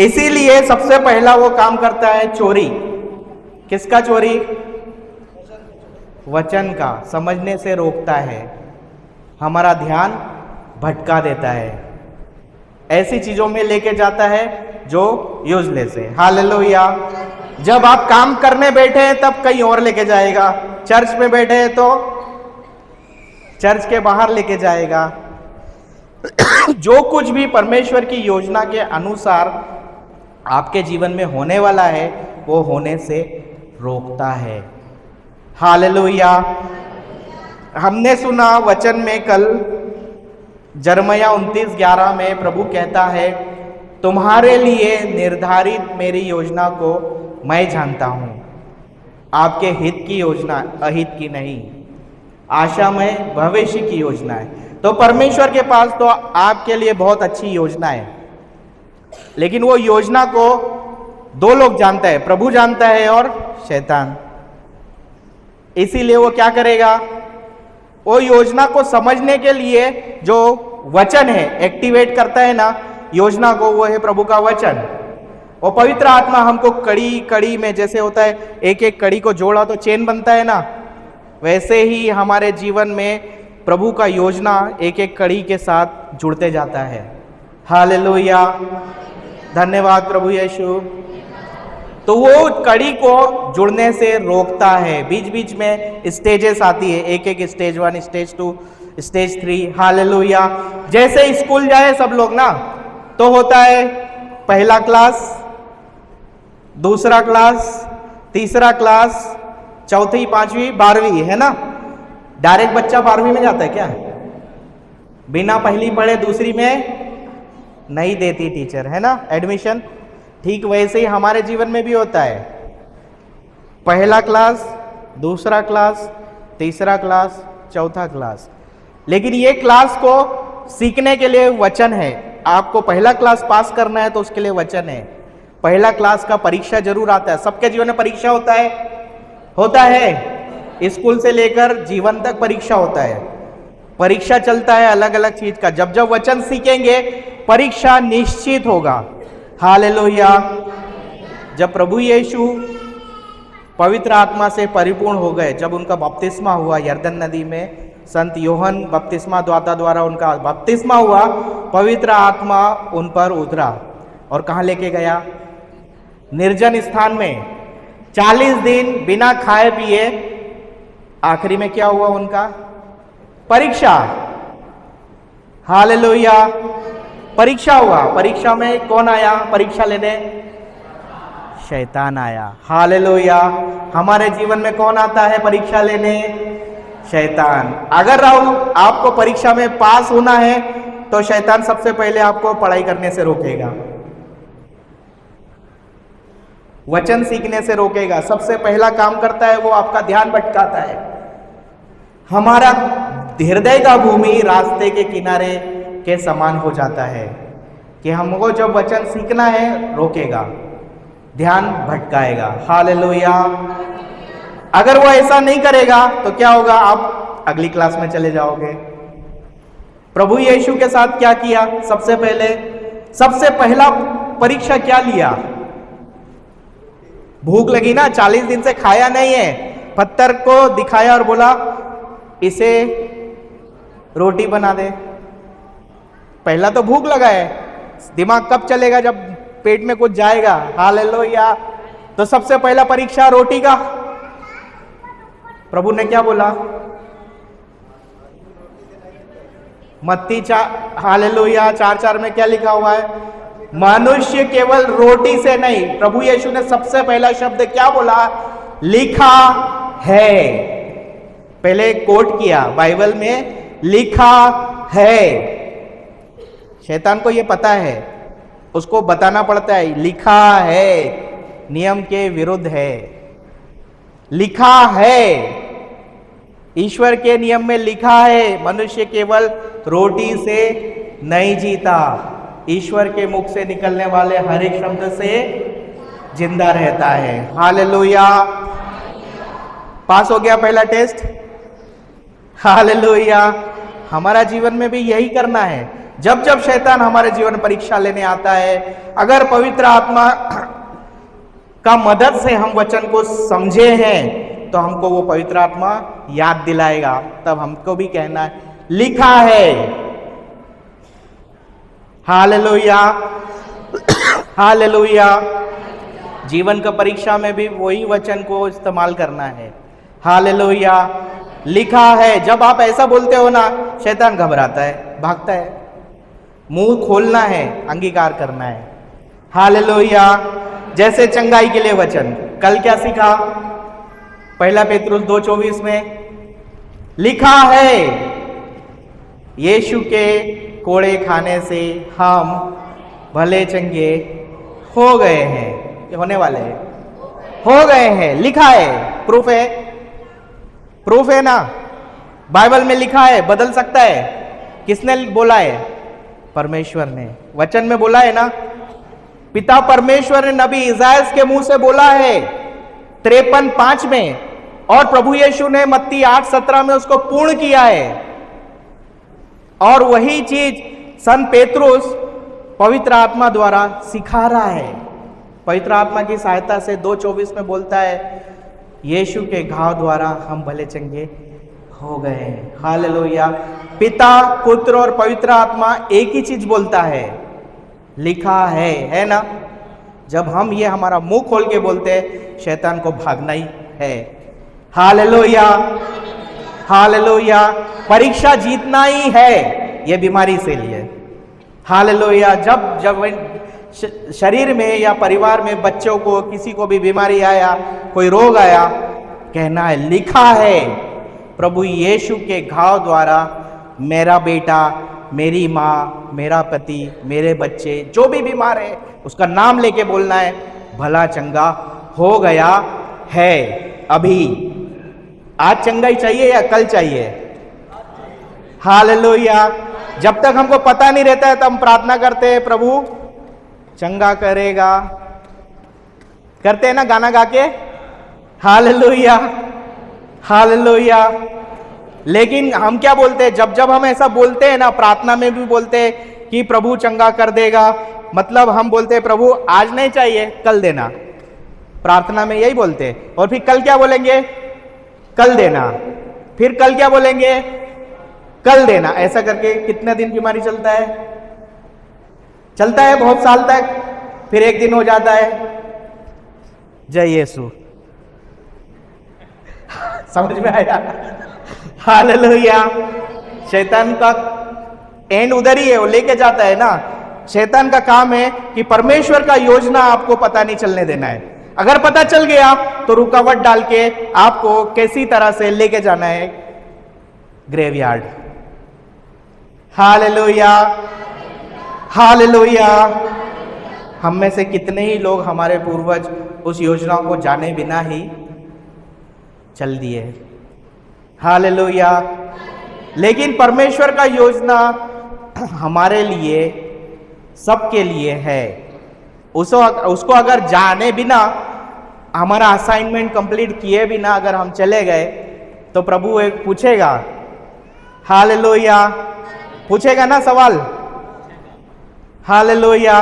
इसीलिए सबसे पहला वो काम करता है चोरी। किसका चोरी? वचन का। समझने से रोकता है, हमारा ध्यान भटका देता है, ऐसी चीजों में लेके जाता है जो यूजलेस है। हालेलुया। जब आप काम करने बैठे हैं तब कहीं और लेके जाएगा। चर्च में बैठे हैं तो चर्च के बाहर लेके जाएगा। जो कुछ भी परमेश्वर की योजना के अनुसार आपके जीवन में होने वाला है वो होने से रोकता है। हालेलुया। हमने सुना वचन में कल यिर्मयाह 29:11 में प्रभु कहता है, तुम्हारे लिए निर्धारित मेरी योजना को मैं जानता हूं, आपके हित की योजना, अहित की नहीं, आशामय भविष्य की योजना है। तो परमेश्वर के पास तो आपके लिए बहुत अच्छी योजना है, लेकिन वो योजना को 2 लोग जानते हैं, प्रभु जानता है और शैतान। इसीलिए वो क्या करेगा? वो योजना को समझने के लिए जो वचन है एक्टिवेट करता है ना योजना को, वो है प्रभु का वचन। और पवित्र आत्मा हमको कड़ी कड़ी में, जैसे होता है एक एक कड़ी को जोड़ा तो चेन बनता है ना, वैसे ही हमारे जीवन में प्रभु का योजना एक एक कड़ी के साथ जुड़ते जाता है। हालेलुया। धन्यवाद प्रभु यीशु। तो वो कड़ी को जुड़ने से रोकता है। बीच बीच में स्टेजेस आती है, एक एक स्टेज 1, स्टेज 2, स्टेज 3। हालेलुया। जैसे स्कूल जाए सब लोग ना, तो होता है पहला क्लास, दूसरा क्लास, तीसरा क्लास, चौथी, 5वीं, 12वीं, है ना। डायरेक्ट बच्चा 12वीं में जाता है क्या? बिना पहली पढ़े दूसरी में नहीं देती टीचर, है ना, एडमिशन। ठीक वैसे ही हमारे जीवन में भी होता है, पहला क्लास, दूसरा क्लास, तीसरा क्लास, चौथा क्लास, लेकिन ये क्लास को सीखने के लिए वचन है। आपको पहला क्लास पास करना है तो उसके लिए वचन है। पहला क्लास का परीक्षा जरूर आता है, सबके जीवन में परीक्षा होता है, स्कूल से लेकर जीवन तक परीक्षा होता है, परीक्षा चलता है अलग अलग चीज का। जब जब वचन सीखेंगे परीक्षा निश्चित होगा। हालेलुया। जब प्रभु यीशु पवित्र आत्मा से परिपूर्ण हो गए, जब उनका बपतिस्मा हुआ यरदन नदी में, संत योहन बपतिस्मा दाता द्वारा उनका बपतिस्मा हुआ, पवित्र आत्मा उन पर उतरा और कहाँ लेके गया? निर्जन स्थान में 40 दिन बिना खाए पिए। आखिरी में क्या हुआ उनका? परीक्षा। हालेलुया। परीक्षा हुआ। परीक्षा में कौन आया परीक्षा लेने? शैतान आया। हालेलुया। हमारे जीवन में कौन आता है परीक्षा लेने? शैतान। अगर आपको परीक्षा में पास होना है तो शैतान सबसे पहले आपको पढ़ाई करने से रोकेगा, वचन सीखने से रोकेगा। सबसे पहला काम करता है वो आपका ध्यान भटकाता है। हमारा हृदय का भूमि रास्ते के किनारे के समान हो जाता है कि हमको जब वचन सीखना है रोकेगा, ध्यान भटकाएगा। हालेलुया। अगर वो ऐसा नहीं करेगा तो क्या होगा? आप अगली क्लास में चले जाओगे। प्रभु यीशु के साथ क्या किया? सबसे पहला परीक्षा क्या लिया? भूख लगी ना, 40 दिन से खाया नहीं है, पत्थर को दिखाया और बोला इसे रोटी बना दे। पहला तो भूख लगा है, दिमाग कब चलेगा? जब पेट में कुछ जाएगा। हालेलुया। तो सबसे पहला परीक्षा रोटी का। प्रभु ने क्या बोला? मत्ती 4, हालेलुया, 4:4 में क्या लिखा हुआ है? मनुष्य केवल रोटी से नहीं। प्रभु यीशु ने सबसे पहला शब्द क्या बोला? लिखा है। पहले कोट किया बाइबल में, लिखा है। शैतान को यह पता है, उसको बताना पड़ता है लिखा है, नियम के विरुद्ध है। लिखा है, ईश्वर के नियम में लिखा है मनुष्य केवल रोटी से नहीं जीता, ईश्वर के मुख से निकलने वाले हर एक शब्द से जिंदा रहता है। हालेलुया। पास हो गया पहला टेस्ट। हालेलुया। हमारा जीवन में भी यही करना है। जब जब शैतान हमारे जीवन में परीक्षा लेने आता है, अगर पवित्र आत्मा का मदद से हम वचन को समझे हैं तो हमको वो पवित्र आत्मा याद दिलाएगा। तब हमको भी कहना है लिखा है। हालेलुया। हालेलुया। जीवन का परीक्षा में भी वही वचन को इस्तेमाल करना है। हालेलुया। लिखा है। जब आप ऐसा बोलते हो ना, शैतान घबराता है, भागता है। मुंह खोलना है, अंगीकार करना है। हालेलुया। जैसे चंगाई के लिए वचन, कल क्या सीखा? 1 पेतरुस 2:24 में लिखा है यीशु के कोड़े खाने से हम भले चंगे हो गए हैं। ये होने वाले हैं, हो गए हैं। लिखा है, प्रूफ है, प्रूफ है ना। बाइबल में लिखा है, बदल सकता है। किसने बोला है? परमेश्वर ने। वचन में बोला है ना, पिता परमेश्वर ने नबी इसायास के मुंह से बोला है 53:5 में, और प्रभु यीशु ने मत्ती 8:17 में उसको पूर्ण किया है। और वही चीज संत पेतरुस पवित्र आत्मा द्वारा सिखा रहा है। पवित्र आत्मा की सहायता से 2:24 में बोलता है यीशु के घाव द्वारा हम भले चंगे हो गए हैं। हालेलुया। पिता, पुत्र और पवित्र आत्मा एक ही चीज बोलता है, लिखा है ना। जब हम ये हमारा मुंह खोल के बोलते हैं, शैतान को भागना ही है। हालेलुया। हालेलुया। परीक्षा जीतना ही है ये बीमारी से लिए। हालेलुया। जब जब शरीर में या परिवार में बच्चों को किसी को भी बीमारी आया, कोई रोग आया, कहना है लिखा है प्रभु यीशु के घाव द्वारा मेरा बेटा मेरी माँ, मेरा पति, मेरे बच्चे, जो भी बीमार है उसका नाम लेके बोलना है, भला चंगा हो गया है। अभी आज चंगाई चाहिए या कल चाहिए? हालेलुया। जब तक हमको पता नहीं रहता है तो हम प्रार्थना करते हैं, प्रभु चंगा करेगा, करते हैं ना गाना गा के, हालेलुया हालेलुया। लेकिन हम क्या बोलते हैं, जब जब हम ऐसा बोलते हैं ना, प्रार्थना में भी बोलते हैं कि प्रभु चंगा कर देगा, मतलब हम बोलते हैं प्रभु आज नहीं चाहिए, कल देना। प्रार्थना में यही बोलते हैं। और फिर कल क्या बोलेंगे? कल देना। फिर कल क्या बोलेंगे? कल देना। ऐसा करके कितने दिन बीमारी चलता है? चलता है बहुत साल तक, फिर एक दिन हो जाता है। जय यीशु। समझ में आया? हालेलुया। शैतान का एंड उधर ही है, वो लेके जाता है ना। शैतान का काम है कि परमेश्वर का योजना आपको पता नहीं चलने देना है। अगर पता चल गया तो रुकावट डाल के आपको कैसी तरह से लेके जाना है ग्रेवयार्ड। Hallelujah hallelujah. हम में से कितने ही लोग, हमारे पूर्वज उस योजना को जाने बिना ही चल दिए। हालेलुया। लेकिन परमेश्वर का योजना हमारे लिए, सबके लिए है। उसको अगर जाने बिना, हमारा असाइनमेंट कंप्लीट किए बिना अगर हम चले गए तो प्रभु एक पूछेगा। हालेलुया। पूछेगा ना सवाल? हालेलुया।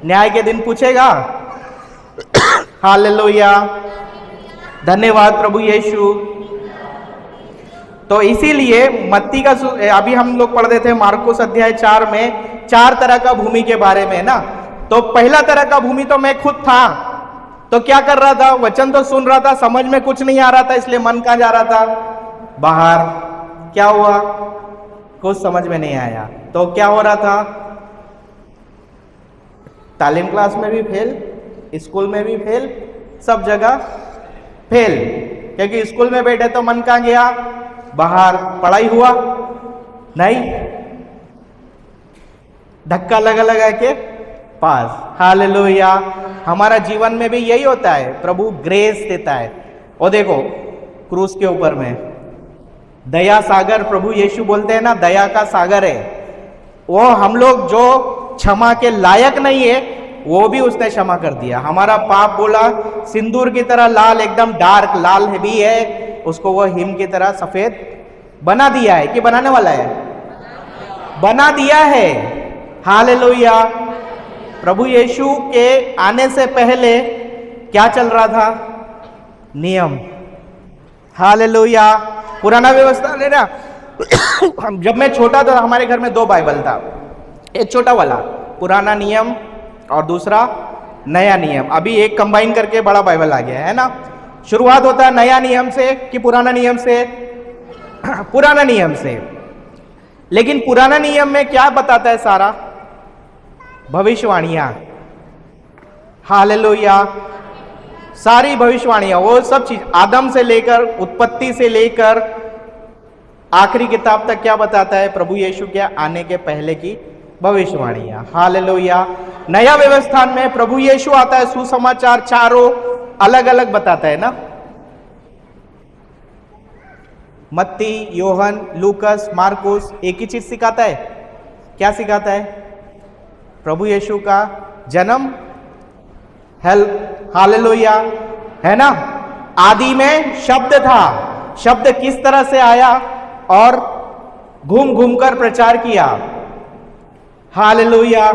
न्याय के दिन पूछेगा। हालेलुया। धन्यवाद प्रभु यीशु। तो इसीलिए मत्ती का, अभी हम लोग पढ़ रहे थे मार्कुस अध्याय 4 में 4 तरह का भूमि के बारे में ना। तो पहला तरह का भूमि तो मैं खुद था। तो क्या कर रहा था? वचन तो सुन रहा था, समझ में कुछ नहीं आ रहा था, इसलिए मन कहाँ जा रहा था? बाहर। क्या हुआ? कुछ समझ में नहीं आया। तो क्या हो रहा था? तालीम क्लास में भी फेल, स्कूल में भी फेल, सब जगह फेल। क्योंकि स्कूल में बैठे तो मन कहाँ गया? बाहर। पढ़ाई हुआ नहीं, धक्का लगा लगा के पास। हालेलुया। हमारा जीवन में भी यही होता है, प्रभु ग्रेस देता है। और देखो क्रूस के ऊपर में दया सागर, प्रभु यीशु बोलते हैं ना, दया का सागर है वो। हम लोग जो क्षमा के लायक नहीं है वो भी उसने क्षमा कर दिया। हमारा पाप बोला सिंदूर की तरह लाल, एकदम डार्क लाल भी है, उसको वो हिम की तरह सफेद बना दिया है। कि बनाने वाला है? बना दिया है। हालेलुया। प्रभु यीशु के आने से पहले क्या चल रहा था? नियम। हालेलुया। पुराना व्यवस्था है ना। जब मैं छोटा था हमारे घर में 2 बाइबल था, एक छोटा वाला पुराना नियम और दूसरा नया नियम। अभी एक कंबाइन करके बड़ा बाइबल आ गया है ना। शुरुआत होता है नया नियम से कि पुराना नियम से? पुराना नियम से। लेकिन पुराना नियम में क्या बताता है? सारा भविष्यवाणियां। हालेलुया। सारी भविष्यवाणियां, वो सब चीज आदम से लेकर, उत्पत्ति से लेकर आखिरी किताब तक क्या बताता है? प्रभु यीशु के आने के पहले की भविष्यवाणियां। हालेलुया। नया व्यवस्था में प्रभु यीशु आता है, सुसमाचार चारों अलग अलग बताता है ना। मत्ती, योहन, लूकस, मार्कुस एक ही चीज सिखाता है। क्या सिखाता है? प्रभु यीशु का जन्म, हालेलुया, है ना। आदि में शब्द था, शब्द किस तरह से आया और घूम घूम कर प्रचार किया। हालेलुया।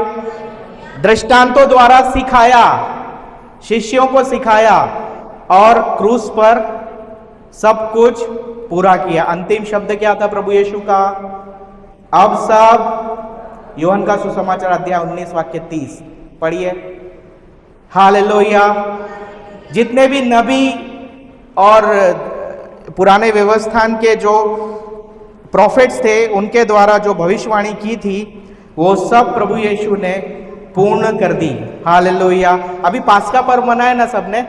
दृष्टांतों द्वारा सिखाया, शिष्यों को सिखाया और क्रूस पर सब कुछ पूरा किया। अंतिम शब्द क्या था प्रभु यीशु का? अब सब। योहन का सुसमाचार अध्याय 19 वाक्य 30 पढ़िए। हालेलुया। जितने भी नबी और पुराने व्यवस्थान के जो प्रॉफिट्स थे, उनके द्वारा जो भविष्यवाणी की थी, वो सब प्रभु यीशु ने पूर्ण कर दी। हालेलुया। अभी पास्का पर्व मनाया ना सबने,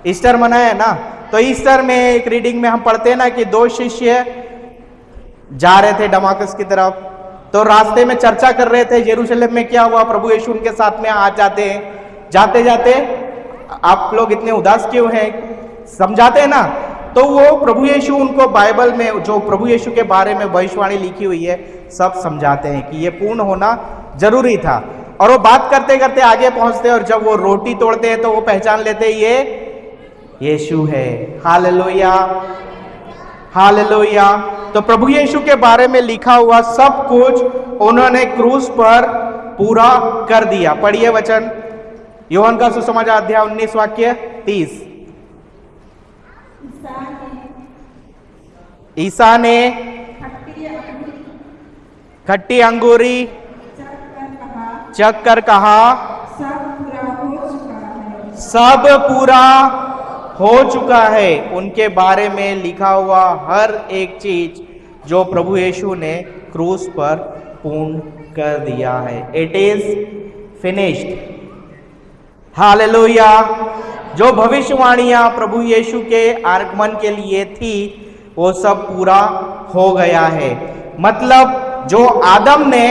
ईस्टर मनाया ना। तो ईस्टर में एक रीडिंग में हम पढ़ते हैं ना कि 2 शिष्य जा रहे थे दमास्कस की तरफ, तो रास्ते में चर्चा कर रहे थे यरूशलेम में क्या हुआ, प्रभु यीशु उनके साथ में आ जाते हैं। जाते जाते आप लोग इतने उदास क्यों हैं, समझाते हैं ना। तो वो प्रभु यीशु उनको बाइबल में जो प्रभु यीशु के बारे में भविष्यवाणी लिखी हुई है सब समझाते हैं कि ये पूर्ण होना जरूरी था। और वो बात करते करते आगे पहुंचते हैं और जब वो रोटी तोड़ते हैं तो वो पहचान लेते हैं ये यीशु है। Hallelujah, hallelujah. तो प्रभु यीशु के बारे में लिखा हुआ सब कुछ उन्होंने क्रूस पर पूरा कर दिया। पढ़िए वचन, यूहन्ना का सुसमाचार अध्याय 19 वाक्य 30। ईसा ने खट्टी अंगूरी चख कर कहा सब पूरा हो चुका है। उनके बारे में लिखा हुआ हर एक चीज जो प्रभु यीशु ने क्रूस पर पूर्ण कर दिया है। It is finished. हालेलुया। जो भविष्यवाणियां प्रभु यीशु के आगमन के लिए थी वो सब पूरा हो गया है। मतलब जो आदम ने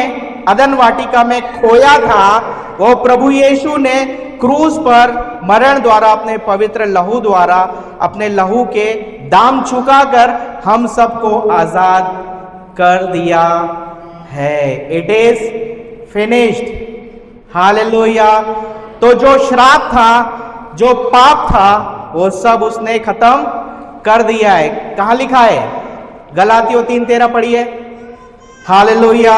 अदन वाटिका में खोया था वो प्रभु यीशु ने क्रूस पर मरण द्वारा अपने पवित्र लहू द्वारा अपने लहू के दाम चुकाकर हम सबको आजाद कर दिया है। It is finished. हालेलुया। तो जो श्राप था, जो पाप था, वो सब उसने खत्म कर दिया है। कहां लिखा है? गलातियों 3:13 पढ़िए। हालेलुया।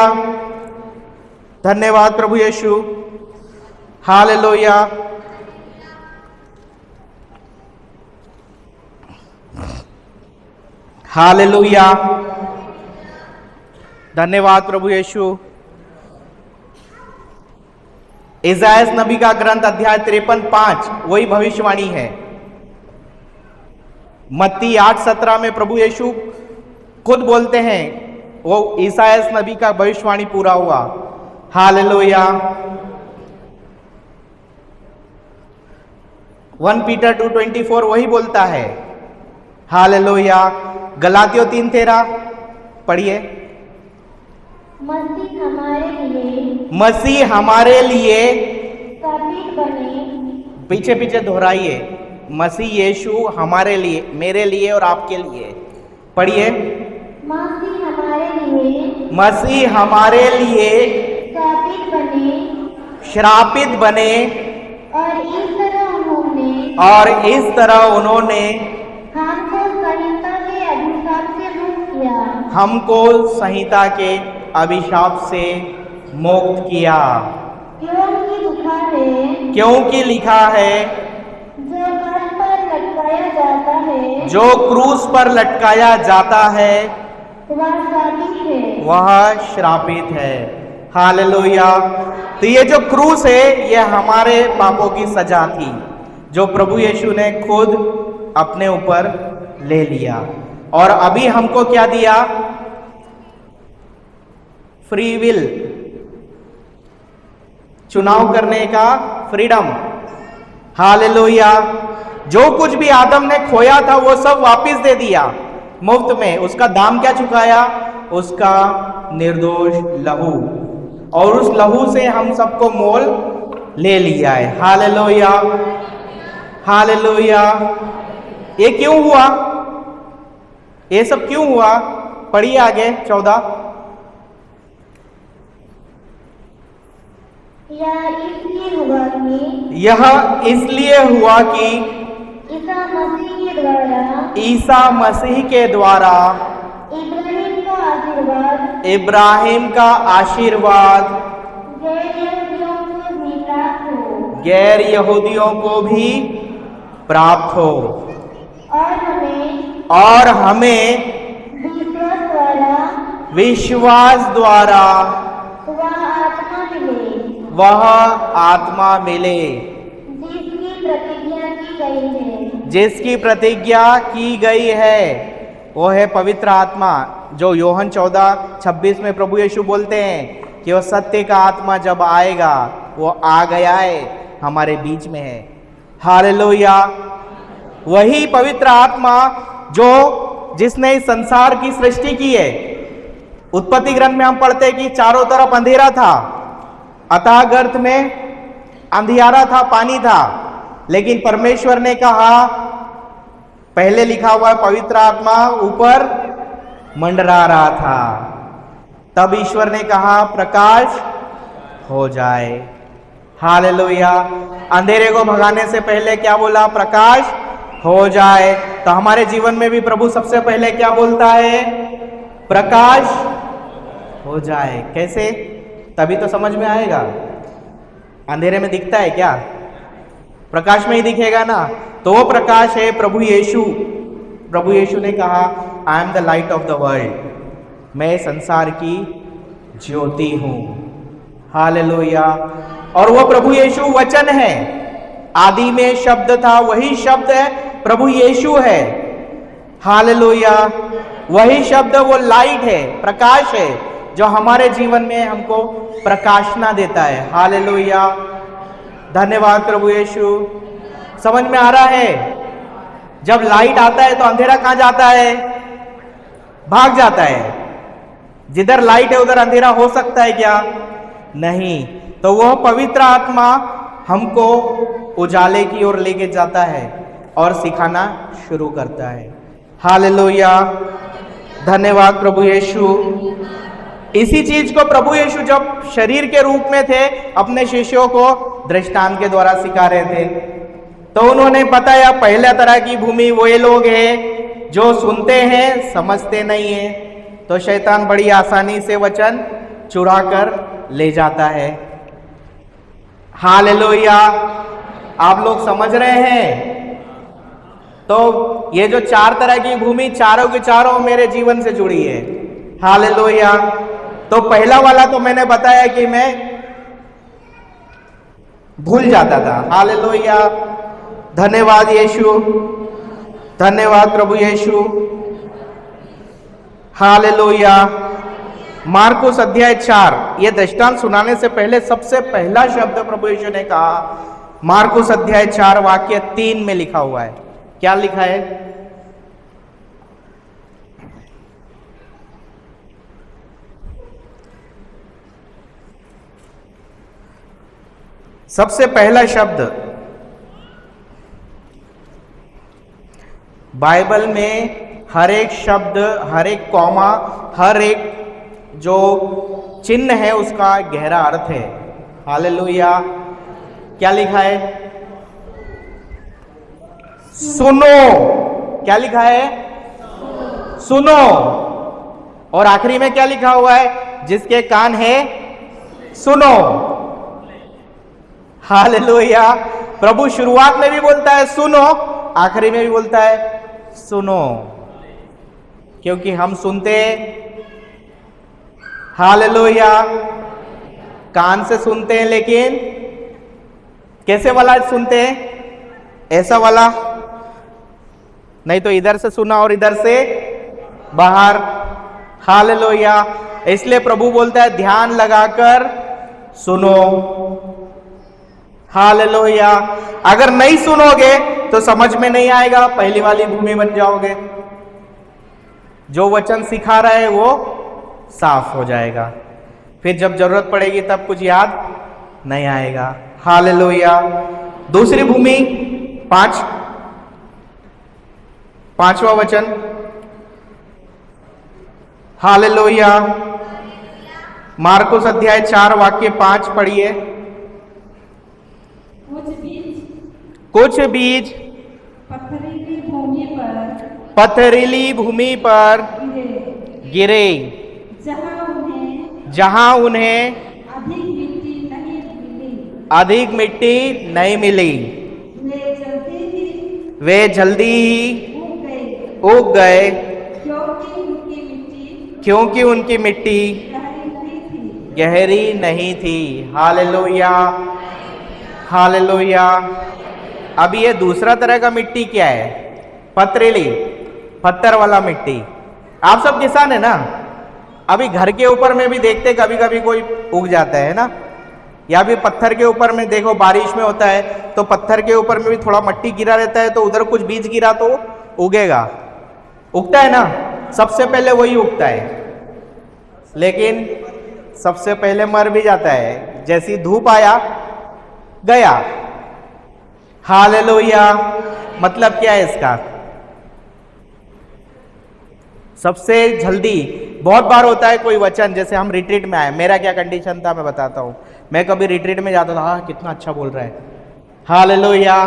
धन्यवाद प्रभु यीशु। हालेलुया। हालेलुया। धन्यवाद प्रभु यीशु। इसायास नबी का ग्रंथ अध्याय 53:5 वही भविष्यवाणी है। मत्ती 8:17 में प्रभु यीशु खुद बोलते हैं वो इसायास नबी का भविष्यवाणी पूरा हुआ। हालेलुया। 1 पीटर 2:24 वही बोलता है। हालेलुया। गलातियों 3:13 पढ़िए। मसीह हमारे लिए साबित बने। पीछे पीछे दोहराइए। मसीह यीशु हमारे लिए, मेरे लिए और आपके लिए। पढ़िए। मसीह हमारे लिए, मसीह हमारे लिए साबित बने, श्रापित बने और इस तरह उन्होंने हमको संहिता के अभिशाप से मुक्त किया। हमको संहिता के अभिशाप से मुक्त किया। क्योंकि लिखा है जो क्रूस पर लटकाया जाता है वह श्रापित है। हालेलुया। तो ये जो क्रूस है ये हमारे पापों की सजा थी जो प्रभु यीशु ने खुद अपने ऊपर ले लिया। और अभी हमको क्या दिया? फ्री विल, चुनाव करने का फ्रीडम। हालेलुया। जो कुछ भी आदम ने खोया था वो सब वापस दे दिया मुफ्त में। उसका दाम क्या चुकाया? उसका निर्दोष लहू। और उस लहू से हम सबको मोल ले लिया है। हालेलुया। हालेलुया। ये क्यों हुआ? ये सब क्यों हुआ? पढ़िए आगे 14। यह इसलिए हुआ कि ईसा मसीह के द्वारा इब्राहिम का आशीर्वाद गैर यहूदियों को भी प्राप्त हो और हमें विश्वास द्वारा वह आत्मा मिले जिसकी प्रतिज्ञा की गई है। वो है पवित्र आत्मा जो यूहन्ना 14:26 में प्रभु यीशु बोलते हैं कि वो सत्य का आत्मा जब आएगा वो आ गया है, हमारे बीच में है। हालेलुया। वही पवित्र आत्मा जो जिसने इस संसार की सृष्टि की है। उत्पत्ति ग्रंथ में हम पढ़ते कि चारों तरफ अंधेरा था, अतः गर्त में अंधियारा था, पानी था, लेकिन परमेश्वर ने कहा, पहले लिखा हुआ है पवित्र आत्मा ऊपर मंडरा रहा था, तब ईश्वर ने कहा प्रकाश हो जाए। हालेलुया। अंधेरे को भगाने से पहले क्या बोला? प्रकाश हो जाए। तो हमारे जीवन में भी प्रभु सबसे पहले क्या बोलता है? प्रकाश हो जाए। कैसे? तभी तो समझ में आएगा। अंधेरे में दिखता है क्या? प्रकाश में ही दिखेगा ना। तो वो प्रकाश है प्रभु यीशु। प्रभु यीशु ने कहा, I am the light of the world, मैं संसार की ज्योति हूं। हालेलुया। और वो प्रभु यीशु वचन है, आदि में शब्द था, वही शब्द है प्रभु यीशु है। हालेलुया। वही शब्द वो लाइट है, प्रकाश है, जो हमारे जीवन में हमको प्रकाशना देता है। हालेलुया। धन्यवाद प्रभु यीशु। समझ में आ रहा है? जब लाइट आता है तो अंधेरा कहां जाता है? भाग जाता है। जिधर लाइट है उधर अंधेरा हो सकता है क्या? नहीं। तो वह पवित्र आत्मा हमको उजाले की ओर लेके जाता है और सिखाना शुरू करता है। हालेलुया। धन्यवाद प्रभु यीशु। इसी चीज को प्रभु यीशु जब शरीर के रूप में थे अपने शिष्यों को दृष्टांत के द्वारा सिखा रहे थे, तो उन्होंने बताया पहला तरह की भूमि वो ये लोग हैं जो सुनते हैं समझते नहीं है, तो शैतान बड़ी आसानी से वचन चुरा कर ले जाता है। हालेलुया। आप लोग समझ रहे हैं? तो ये जो चार तरह की भूमि चारों के चारों मेरे जीवन से जुड़ी है। हालेलुया। तो पहला वाला तो मैंने बताया कि मैं भूल जाता था। हालेलुया। धन्यवाद यीशु। धन्यवाद प्रभु यीशु। हालेलुया। मार्कुस अध्याय 4, ये दृष्टांत सुनाने से पहले सबसे पहला शब्द प्रभु यीशु ने कहा, मार्कुस अध्याय 4 वाक्य 3 में लिखा हुआ है। क्या लिखा है? सबसे पहला शब्द बाइबल में हर एक शब्द, हर एक कॉमा, हर एक जो चिन्ह है उसका गहरा अर्थ है। हालेलुया। क्या लिखा है? सुनो। क्या लिखा है? सुनो। और आखिरी में क्या लिखा हुआ है? जिसके कान है सुनो। हालेलुया। प्रभु शुरुआत में भी बोलता है सुनो, आखिरी में भी बोलता है सुनो, क्योंकि हम सुनते हैं। हालेलुया। कान से सुनते हैं, लेकिन कैसे वाला सुनते हैं? ऐसा वाला नहीं, तो इधर से सुना और इधर से बाहर। हालेलुया। इसलिए प्रभु बोलता है ध्यान लगाकर सुनो। हालेलुया। अगर नहीं सुनोगे तो समझ में नहीं आएगा, पहली वाली भूमि बन जाओगे। जो वचन सिखा रहा है वो साफ हो जाएगा, फिर जब जरूरत पड़ेगी तब कुछ याद नहीं आएगा। हालेलुया। दूसरी भूमि 5वां वचन। हालेलुया। मार्कुस अध्याय 4 वाक्य 5 पढ़िए। कुछ बीज पथरीली भूमि पर गिरे, जहां उन्हें अधिक मिट्टी नहीं मिली, वे जल्दी ही उग गए, क्योंकि उनकी मिट्टी गहरी नहीं थी। हालेलुया। हालेलुया। अब ये दूसरा तरह का मिट्टी क्या है? पथरीली, पत्थर वाला मिट्टी। आप सब किसान है ना? अभी घर के ऊपर में भी देखते कभी कभी कोई उग जाता है ना, या भी पत्थर के ऊपर में देखो, बारिश में होता है तो पत्थर के ऊपर में भी थोड़ा मिट्टी गिरा रहता है, तो उधर कुछ बीज गिरा तो उगेगा, उगता है ना। सबसे पहले वही उगता है। लेकिन सबसे पहले मर भी जाता है। जैसी धूप आया गया। हालेलुया। मतलब क्या है इसका? सबसे जल्दी बहुत बार होता है कोई वचन, जैसे हम रिट्रीट में आए, मेरा क्या कंडीशन था मैं बताता हूं। मैं कभी रिट्रीट में जाता था, हाँ कितना अच्छा बोल रहा है, हालेलुया।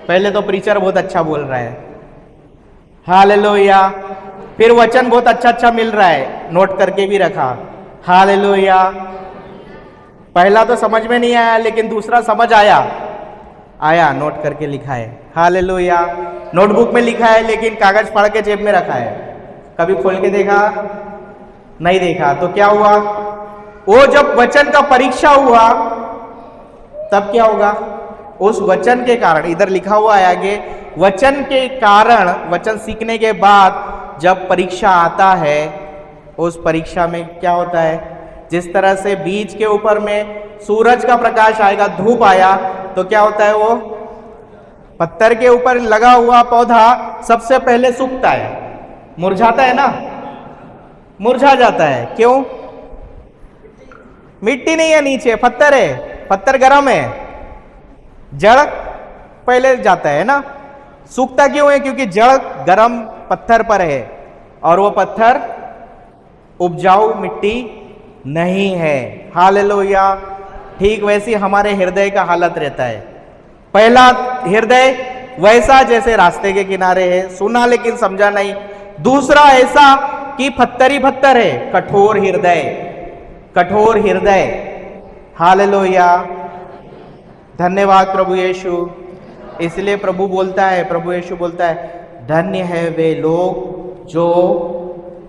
पहले तो प्रीचर बहुत अच्छा बोल रहा है, हालेलुया। फिर वचन बहुत अच्छा अच्छा मिल रहा है, नोट करके भी रखा, हालेलुया। पहला तो समझ में नहीं आया, लेकिन दूसरा समझ आया, नोट करके लिखा है, हालेलुया। नोटबुक में लिखा है, लेकिन कागज फाड़ के जेब में रखा है, कभी खोल के देखा नहीं देखा। तो क्या हुआ? वो जब वचन का परीक्षा हुआ तब क्या होगा? उस वचन के कारण, इधर लिखा हुआ है आगे, वचन के कारण, वचन सीखने के बाद जब परीक्षा आता है, उस परीक्षा में क्या होता है? जिस तरह से बीज के ऊपर में सूरज का प्रकाश आएगा, धूप आया, तो क्या होता है? वो पत्थर के ऊपर लगा हुआ पौधा सबसे पहले सूखता है, मुरझाता है ना, मुरझा जाता है। क्यों? मिट्टी नहीं है नीचे, पत्थर है, पत्थर गर्म है, जड़ पहले जाता है ना। सूखता क्यों है? क्योंकि जड़ गर्म पत्थर पर है और वो पत्थर उपजाऊ मिट्टी नहीं है, हालेलुया। ठीक वैसी हमारे हृदय का हालत रहता है। पहला हृदय वैसा जैसे रास्ते के किनारे है, सुना लेकिन समझा नहीं। दूसरा ऐसा कि पत्थर ही पत्थर है, कठोर हृदय, कठोर हृदय, हालेलुया। धन्यवाद प्रभु यीशु। इसलिए प्रभु बोलता है, प्रभु यीशु बोलता है, धन्य है वे लोग जो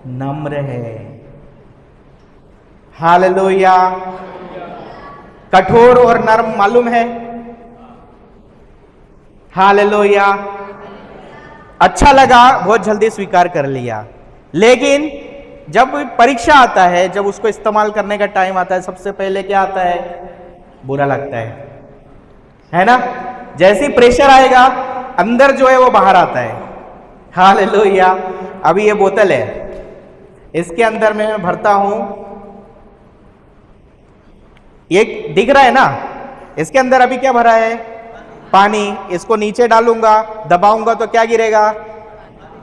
नम्र है, हालेलुया। कठोर और नर्म मालूम है, हालेलुया। अच्छा लगा, बहुत जल्दी स्वीकार कर लिया, लेकिन जब परीक्षा आता है, जब उसको इस्तेमाल करने का टाइम आता है, सबसे पहले क्या आता है? बुरा लगता है ना। जैसी प्रेशर आएगा, अंदर जो है वो बाहर आता है, हालेलुया। अभी ये बोतल है, इसके अंदर मैं भरता हूं, ये दिख रहा है ना, इसके अंदर अभी क्या भरा है? पानी। इसको नीचे डालूंगा, दबाऊंगा तो क्या गिरेगा?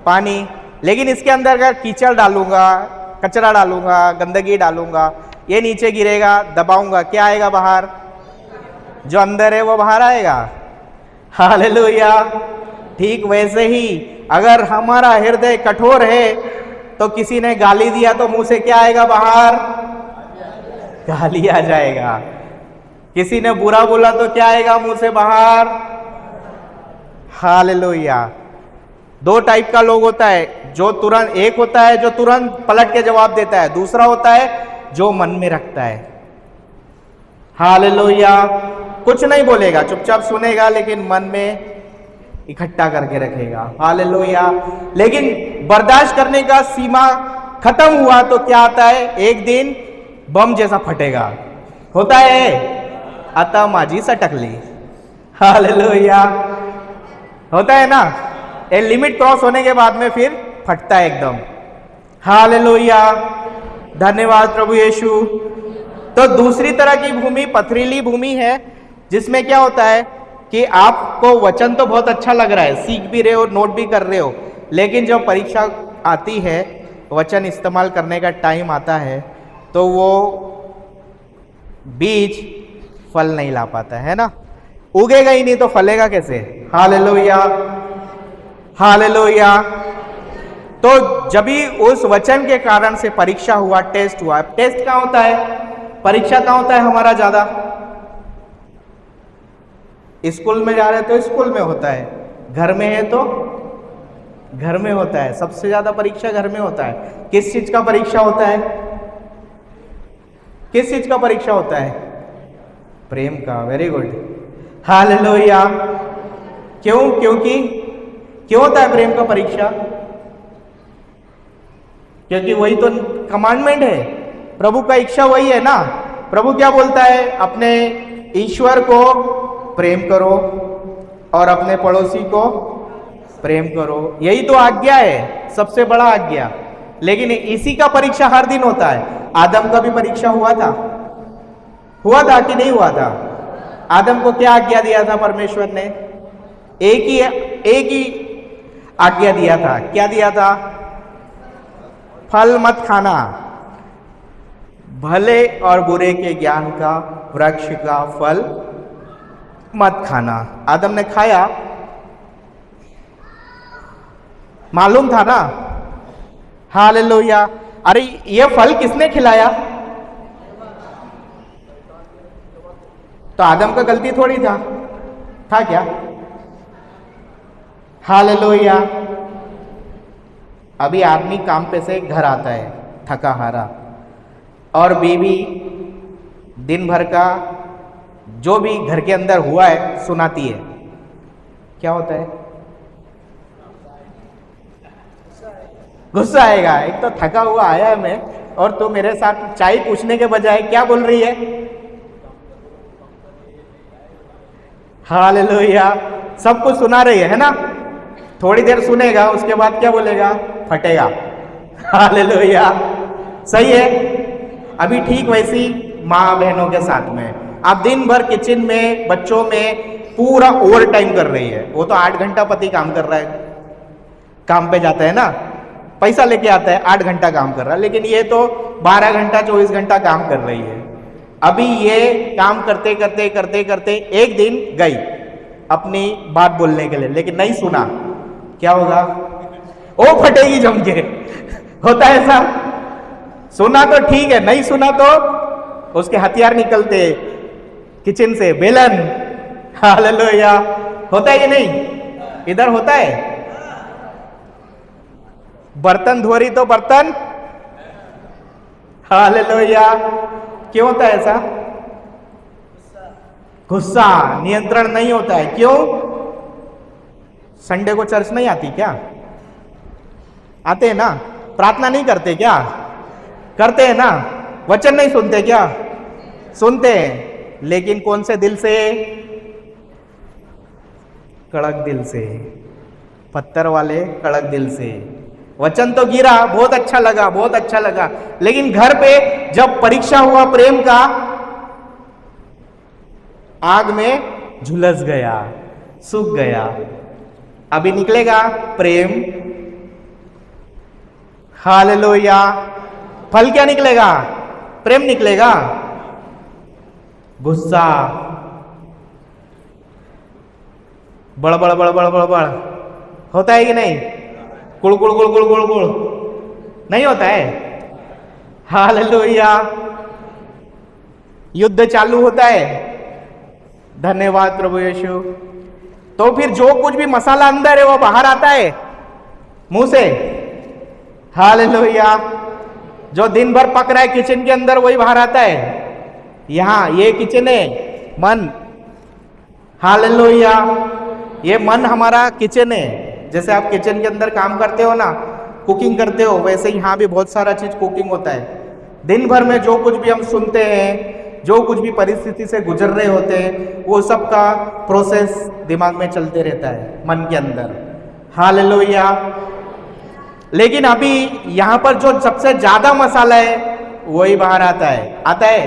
पानी। लेकिन इसके अंदर अगर कीचड़ डालूंगा, कचरा डालूंगा, गंदगी डालूंगा, ये नीचे गिरेगा, दबाऊंगा, क्या आएगा बाहर? जो अंदर है वो बाहर आएगा, हालेलुया। ठीक वैसे ही अगर हमारा हृदय कठोर है, तो किसी ने गाली दिया तो मुंह से क्या आएगा बाहर? गाली आ जाएगा। किसी ने बुरा बोला तो क्या आएगा मुंह से बाहर? हालेलुया। दो टाइप का लोग होता है, जो तुरंत, एक होता है जो तुरंत पलट के जवाब देता है, दूसरा होता है जो मन में रखता है, हालेलुया। कुछ नहीं बोलेगा, चुपचाप सुनेगा, लेकिन मन में इकट्ठा करके रखेगा, हालेलुया। लेकिन बर्दाश्त करने का सीमा खत्म हुआ तो क्या आता है? एक दिन बम जैसा फटेगा, होता है, आता माझी सटकली, हालेलुया। होता है ना, ये लिमिट क्रॉस होने के बाद में फिर फटता है एकदम, हालेलुया। धन्यवाद प्रभु यीशु। तो दूसरी तरह की भूमि पथरीली भूमि है, जिसमें क्या होता है कि आपको वचन तो बहुत अच्छा लग रहा है, सीख भी रहे हो, नोट भी कर रहे हो, लेकिन जब परीक्षा आती है, वचन इस्तेमाल करने का टाइम आता है, तो वो बीज फल नहीं ला पाता है ना। उगेगा ही नहीं तो फलेगा कैसे? Hallelujah, hallelujah. तो जब भी उस वचन के कारण से परीक्षा हुआ, टेस्ट हुआ, टेस्ट कहाँ होता है? परीक्षा कहाँ होता है हमारा ज्यादा? स्कूल में जा रहे हैं तो स्कूल में होता है, घर में है तो घर में होता है। सबसे ज्यादा परीक्षा घर में होता है। किस चीज का परीक्षा होता है? किस चीज का परीक्षा होता है? प्रेम का। Very good, hallelujah. क्यों? क्यों होता है प्रेम का परीक्षा? क्योंकि वही तो कमांडमेंट है, प्रभु का इच्छा वही है ना। प्रभु क्या बोलता है? अपने ईश्वर को प्रेम करो और अपने पड़ोसी को प्रेम करो। यही तो आज्ञा है, सबसे बड़ा आज्ञा, लेकिन इसी का परीक्षा हर दिन होता है। आदम का भी परीक्षा हुआ था कि नहीं हुआ था? आदम को क्या आज्ञा दिया था परमेश्वर ने? एक ही आज्ञा दिया था। क्या दिया था? फल मत खाना, भले और बुरे के ज्ञान का वृक्ष का फल मत खाना। आदम ने खाया, मालूम था ना? हालेलुया। अरे ये फल किसने खिलाया? तो आदम का गलती थोड़ी था क्या? हालेलुया। अभी आदमी काम पे से घर आता है थका हारा, और बीवी दिन भर का जो भी घर के अंदर हुआ है सुनाती है। क्या होता है? गुस्सा आएगा। एक तो थका हुआ आया है मैं, और तू मेरे साथ चाय पूछने के बजाय क्या बोल रही है? हालेलुया। सब कुछ सुना रही है ना? थोड़ी देर सुनेगा, उसके बाद क्या बोलेगा? फटेगा। हालेलुया। सही है। अभी ठीक वैसी माँ बहनों के साथ में आप दिन भर किचन में बच्चों में पूरा ओवर टाइम कर रही है। वो तो 8 घंटा पति काम कर रहा है, काम पे जाता है ना, पैसा लेके आता है, 8 घंटा काम कर रहा है, लेकिन ये तो 12 घंटा 24 घंटा काम कर रही है। अभी ये काम करते करते करते करते एक दिन गई अपनी बात बोलने के लिए, लेकिन नहीं सुना। क्या होगा? ओ फटेगी जम के। होता है ऐसा? सुना तो ठीक है, नहीं सुना तो उसके हथियार निकलते किचन से, बेलन। हालेलुया। होता है कि नहीं? इधर होता है। बर्तन धो रही तो बर्तन। हालेलुया। क्यों होता है ऐसा? गुस्सा, नियंत्रण नहीं होता है। क्यों? संडे को चर्च नहीं आती क्या? आते हैं ना? प्रार्थना नहीं करते क्या? करते हैं ना? वचन नहीं सुनते क्या? सुनते हैं, लेकिन कौन से दिल से? कड़क दिल से, पत्थर वाले कड़क दिल से। वचन तो गिरा, बहुत अच्छा लगा, बहुत अच्छा लगा, लेकिन घर पे जब परीक्षा हुआ प्रेम का, आग में झुलस गया, सूख गया। अभी निकलेगा प्रेम। हालेलुया। फल क्या निकलेगा? प्रेम निकलेगा। गुस्सा, बड़बड़ बड़बड़ बड़बड़ होता है कि नहीं? कुड़कुड़ कुड़कुड़ कुड़कुड़ नहीं होता है? हालेलुया। युद्ध चालू होता है। धन्यवाद प्रभु यीशु। तो फिर जो कुछ भी मसाला अंदर है वो बाहर आता है मुंह से। हालेलुया। जो दिन भर पक रहा है किचन के अंदर वही बाहर आता है। यहां ये किचन है, मन। हालेलुया। ये मन हमारा किचन है। जैसे आप किचन के अंदर काम करते हो ना, कुकिंग करते हो, वैसे यहाँ भी बहुत सारा चीज कुकिंग होता है। दिन भर में जो कुछ भी हम सुनते हैं, जो कुछ भी परिस्थिति से गुजर रहे होते हैं, वो सब का प्रोसेस दिमाग में चलते रहता है, मन के अंदर। हालेलुया। लेकिन अभी यहाँ पर जो सबसे ज्यादा मसाला है वही बाहर आता है।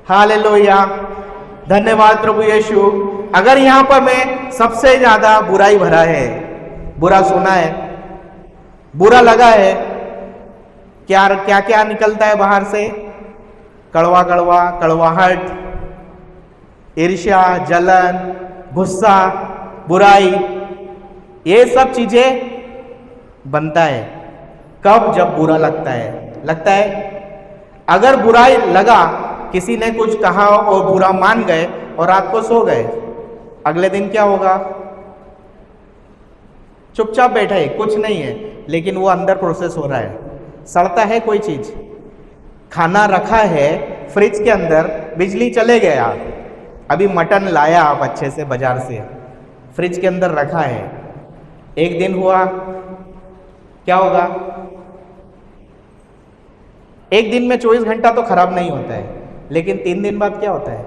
हालेलुया। धन्यवाद प्रभु यीशु। अगर यहाँ पर मैं सबसे ज्यादा बुराई भरा है, बुरा सुना है, बुरा लगा है, क्या क्या क्या निकलता है बाहर से? कड़वा कड़वा, कड़वाहट, ईर्ष्या, जलन, गुस्सा, बुराई, ये सब चीजें बनता है। कब? जब बुरा लगता है। अगर बुराई लगा, किसी ने कुछ कहा और बुरा मान गए और रात को सो गए, अगले दिन क्या होगा? चुपचाप बैठे, कुछ नहीं है, लेकिन वो अंदर प्रोसेस हो रहा है। सड़ता है कोई चीज, खाना रखा है फ्रिज के अंदर, बिजली चले गया, अभी मटन लाया आप अच्छे से बाजार से, फ्रिज के अंदर रखा है, एक दिन हुआ, क्या होगा? एक दिन में 24 घंटा तो खराब नहीं होता है, लेकिन 3 दिन बाद क्या होता है?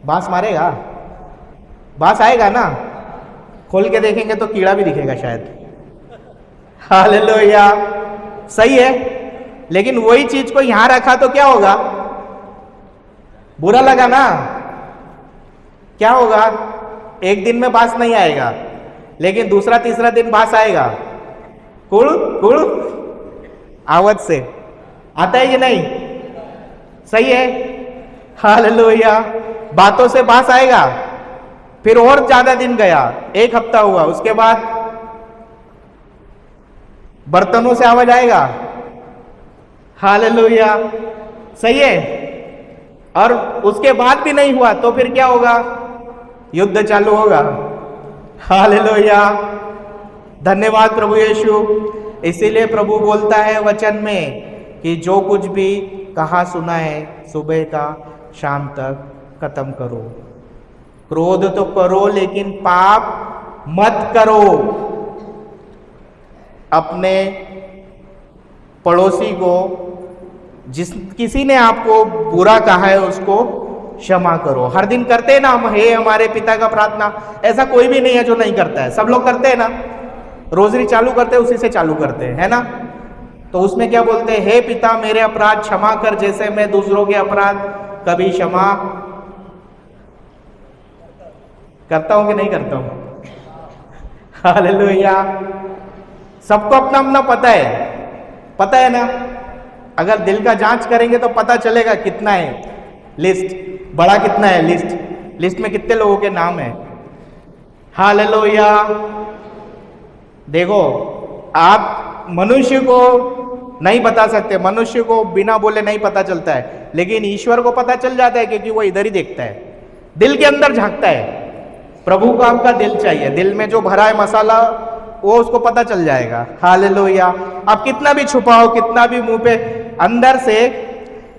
बांस मारेगा, बांस आएगा ना, खोल के देखेंगे तो कीड़ा भी दिखेगा शायद। हालेलुया, सही है। लेकिन वही चीज को यहां रखा तो क्या होगा? बुरा लगा ना? क्या होगा? एक दिन में बास नहीं आएगा, लेकिन दूसरा तीसरा दिन बास आएगा। कुड़ कुड़ आवाज से आता है कि नहीं? सही है। हालेलुया, बातों से बास आएगा। फिर और ज्यादा दिन गया, एक हफ्ता हुआ, उसके बाद बर्तनों से आवाज आएगा। हालेलुया, सही है। और उसके बाद भी नहीं हुआ तो फिर क्या होगा? युद्ध चालू होगा। हालेलुया, धन्यवाद प्रभु यीशु। इसीलिए प्रभु बोलता है वचन में कि जो कुछ भी कहा सुना है सुबह का शाम तक खत्म करो। क्रोध तो करो लेकिन पाप मत करो। अपने पड़ोसी को, जिस किसी ने आपको बुरा कहा है उसको क्षमा करो। हर दिन करते हैं ना हम, हे हमारे पिता का प्रार्थना। ऐसा कोई भी नहीं है जो नहीं करता है, सब लोग करते हैं ना। रोजरी चालू करते हैं, उसी से चालू करते हैं, है ना। तो उसमें क्या बोलते हैं? हे पिता मेरे अपराध क्षमा कर, जैसे मैं दूसरों के अपराध कभी क्षमा करता हूं कि नहीं करता हूं। हालेलुया, सबको अपना अपना पता है ना। अगर दिल का जांच करेंगे तो पता चलेगा कितना है लिस्ट, बड़ा कितना है लिस्ट में कितने लोगों के नाम है। हालेलुया, देखो आप मनुष्य को नहीं बता सकते, मनुष्य को बिना बोले नहीं पता चलता है, लेकिन ईश्वर को पता चल जाता है क्योंकि वो इधर ही देखता है, दिल के अंदर झांकता है। प्रभु को आपका दिल चाहिए, दिल में जो भरा है मसाला वो उसको पता चल जाएगा। हालेलुया, आप कितना भी छुपाओ, कितना भी मुंह पे, अंदर से।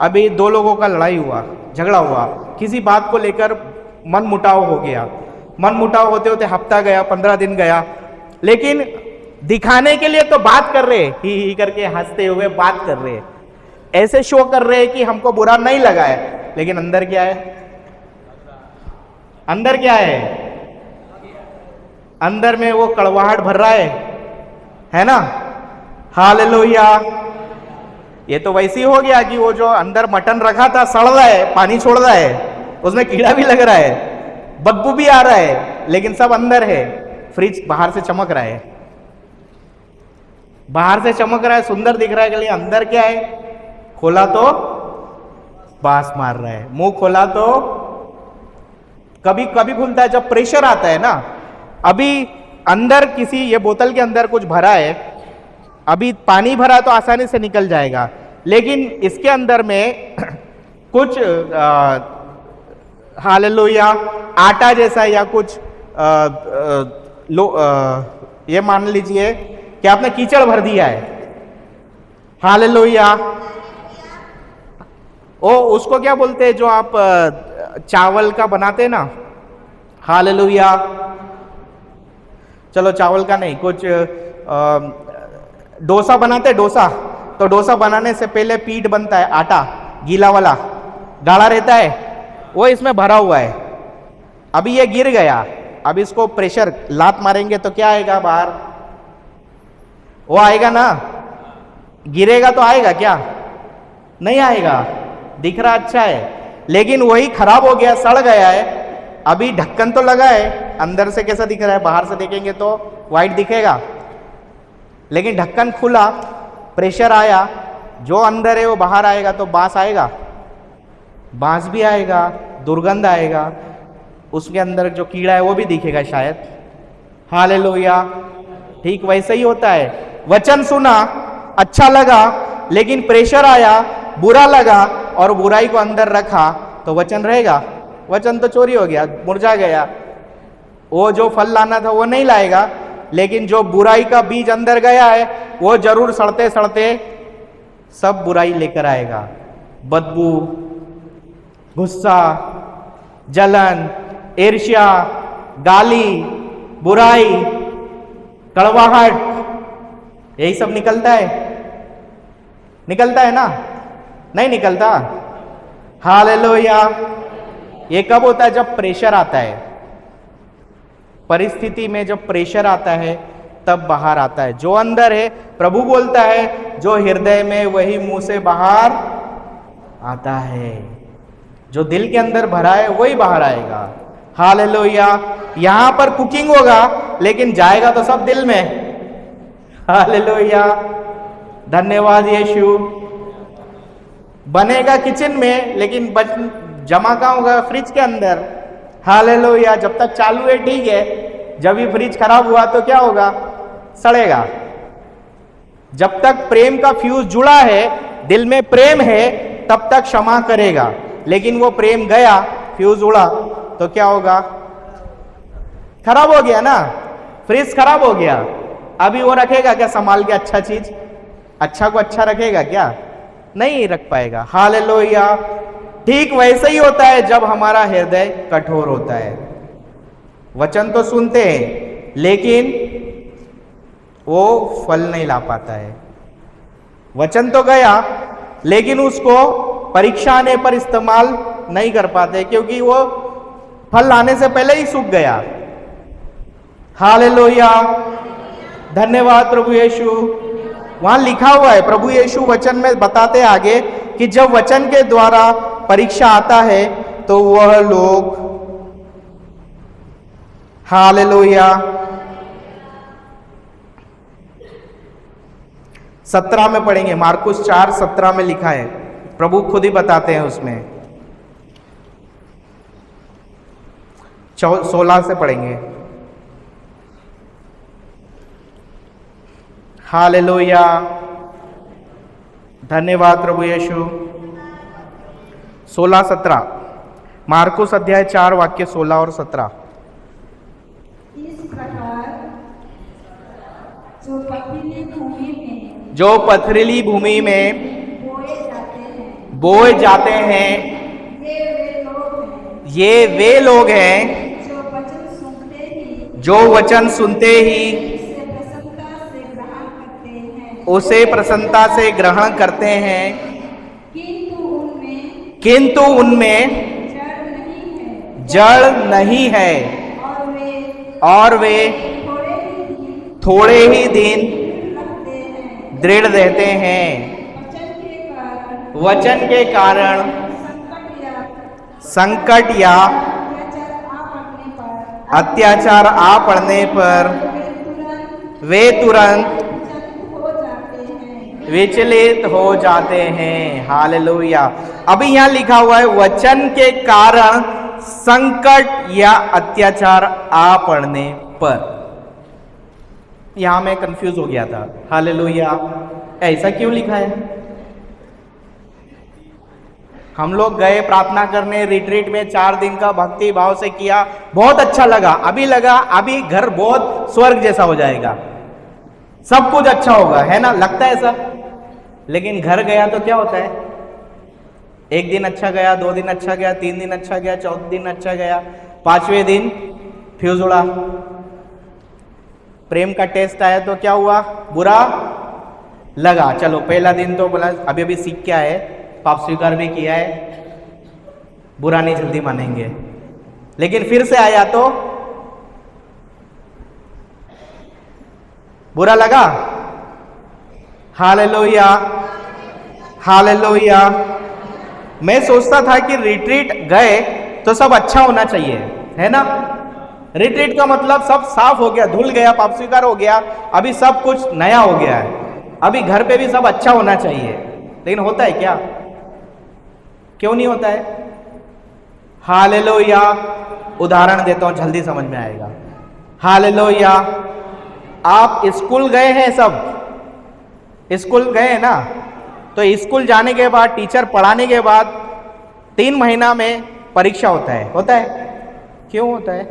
अभी दो लोगों का लड़ाई हुआ, झगड़ा हुआ, किसी बात को लेकर मन मुटाव हो गया। मन मुटाव होते होते हफ्ता गया, 15 दिन गया, लेकिन दिखाने के लिए तो बात कर रहे, ही करके हंसते हुए बात कर रहे, ऐसे शो कर रहे हैं कि हमको बुरा नहीं लगा है, लेकिन अंदर क्या है? अंदर क्या है? अंदर में वो कड़वाहट भर रहा है ना। हालेलुया, ये तो वैसे ही हो गया कि वो जो अंदर मटन रखा था सड़ रहा है, पानी छोड़ रहा है, उसमें कीड़ा भी लग रहा है, बदबू भी आ रहा है, लेकिन सब अंदर है। फ्रिज बाहर से चमक रहा है, बाहर से चमक रहा है, सुंदर दिख रहा है, लेकिन अंदर क्या है? खोला तो बास मार रहा है, मुंह खोला तो कभी कभी खुलता है जब प्रेशर आता है ना। अभी अंदर किसी, ये बोतल के अंदर कुछ भरा है, अभी पानी भरा तो आसानी से निकल जाएगा, लेकिन इसके अंदर में कुछ हालेलुया आटा जैसा या कुछ ये मान लीजिए कि आपने कीचड़ भर दिया है। हालेलुया, ओ उसको क्या बोलते हैं जो आप चावल का बनाते हैं ना। हालेलुया, चलो चावल का नहीं, कुछ डोसा बनाते हैं, डोसा। तो डोसा बनाने से पहले पीठ बनता है, आटा गीला वाला गाढ़ा रहता है, वो इसमें भरा हुआ है। अभी ये गिर गया, अब इसको प्रेशर लात मारेंगे तो क्या आएगा बाहर? वो आएगा ना। गिरेगा तो आएगा क्या? नहीं आएगा। दिख रहा अच्छा है, लेकिन वही खराब हो गया, सड़ गया है। अभी ढक्कन तो लगा है, अंदर से कैसा दिख रहा है? बाहर से देखेंगे तो वाइट दिखेगा, लेकिन ढक्कन खुला, प्रेशर आया, जो अंदर है वो बाहर आएगा तो बांस आएगा, बांस भी आएगा, दुर्गंध आएगा, उसके अंदर जो कीड़ा है वो भी दिखेगा शायद। हालेलुया, ठीक वैसे ही होता है। वचन सुना, अच्छा लगा, लेकिन प्रेशर आया, बुरा लगा और बुराई को अंदर रखा तो वचन रहेगा? वचन तो चोरी हो गया, मुरझा गया। वो जो फल लाना था वो नहीं लाएगा, लेकिन जो बुराई का बीज अंदर गया है वो जरूर सड़ते सड़ते सब बुराई लेकर आएगा। बदबू, गुस्सा, जलन, ईर्ष्या, गाली, बुराई, कड़वाहट, यही सब निकलता है ना? नहीं निकलता। हालेलुया, ये कब होता है? जब प्रेशर आता है। परिस्थिति में जब प्रेशर आता है तब बाहर आता है। जो अंदर है, प्रभु बोलता है, जो हृदय में वही मुंह से बाहर आता है। जो दिल के अंदर भरा है वही बाहर आएगा। हालेलुया। यहां पर कुकिंग होगा लेकिन जाएगा तो सब दिल में। हालेलुया, धन्यवाद यीशु। बनेगा किचन में लेकिन जमा कहाँ होगा? फ्रिज के अंदर। हालेलुया। जब तक चालू है ठीक है, जब ये फ्रिज खराब हुआ तो क्या होगा? सड़ेगा। जब तक प्रेम का फ्यूज जुड़ा है, दिल में प्रेम है, तब तक क्षमा करेगा। लेकिन वो प्रेम गया, फ्यूज उड़ा तो क्या होगा? खराब हो गया ना, फ्रिज खराब हो गया। अभी वो रखेगा क्या संभाल के? अच्छा चीज, अच्छा को अच्छा रखेगा क्या? नहीं रख पाएगा। हालेलुया। ठीक वैसे ही होता है जब हमारा हृदय कठोर होता है। वचन तो सुनते हैं लेकिन वो फल नहीं ला पाता है। वचन तो गया लेकिन उसको परीक्षा आने पर इस्तेमाल नहीं कर पाते, क्योंकि वो फल लाने से पहले ही सूख गया। हालेलुया, धन्यवाद प्रभु यीशु। वहां लिखा हुआ है, प्रभु यीशु वचन में बताते आगे कि जब वचन के द्वारा परीक्षा आता है तो वह लोग, हालेलुया, 17 में पढ़ेंगे। मार्कुस 4:17 में लिखा है, प्रभु खुद ही बताते हैं उसमें। 16 से पढ़ेंगे। हालेलुया, धन्यवाद प्रभु यीशु। 16-17 मार्कुस अध्याय 4 वाक्य 16 और 17। इस प्रकार जो पथरीली भूमि में बोए जाते हैं, ये वे लोग हैं जो वचन सुनते ही उसे प्रसन्नता से ग्रहण करते हैं, किंतु उनमें जड़ नहीं है और वे थोड़े ही दिन दृढ़ रहते हैं। वचन के कारण संकट या अत्याचार आ पड़ने पर वे तुरंत विचलित हो जाते हैं। हालेलुया। अभी यहां लिखा हुआ है वचन के कारण संकट या अत्याचार आ पड़ने पर। यहां मैं कंफ्यूज हो गया था। हालेलुया, ऐसा क्यों लिखा है? हम लोग गए प्रार्थना करने रिट्रीट में, 4 दिन का भक्ति भाव से किया, बहुत अच्छा लगा। अभी घर बहुत स्वर्ग जैसा हो जाएगा, सब कुछ अच्छा होगा, है ना? लगता है ऐसा। लेकिन घर गया तो क्या होता है? 1 दिन अच्छा गया, 2 दिन अच्छा गया, 3 दिन अच्छा गया, 4 दिन अच्छा गया, 5वें दिन फ्यूज उड़ा। प्रेम का टेस्ट आया तो क्या हुआ? बुरा लगा। चलो पहला दिन तो बोला अभी सीख के आए, पाप स्वीकार भी किया है, बुरा नहीं जल्दी मानेंगे। लेकिन फिर से आया तो बुरा लगा। Hallelujah, hallelujah. मैं सोचता था कि रिट्रीट गए तो सब अच्छा होना चाहिए, है ना? रिट्रीट का मतलब सब साफ हो गया, धुल गया, पाप स्वीकार हो गया, अभी सब कुछ नया हो गया है, अभी घर पे भी सब अच्छा होना चाहिए। लेकिन होता है क्या? क्यों नहीं होता है? हालेलुया। उदाहरण देता हूं, जल्दी समझ में आएगा। हालेलुया। आप स्कूल गए हैं, सब स्कूल गए हैं ना? तो स्कूल जाने के बाद, टीचर पढ़ाने के बाद 3 महीना में परीक्षा होता है। होता है? क्यों होता है?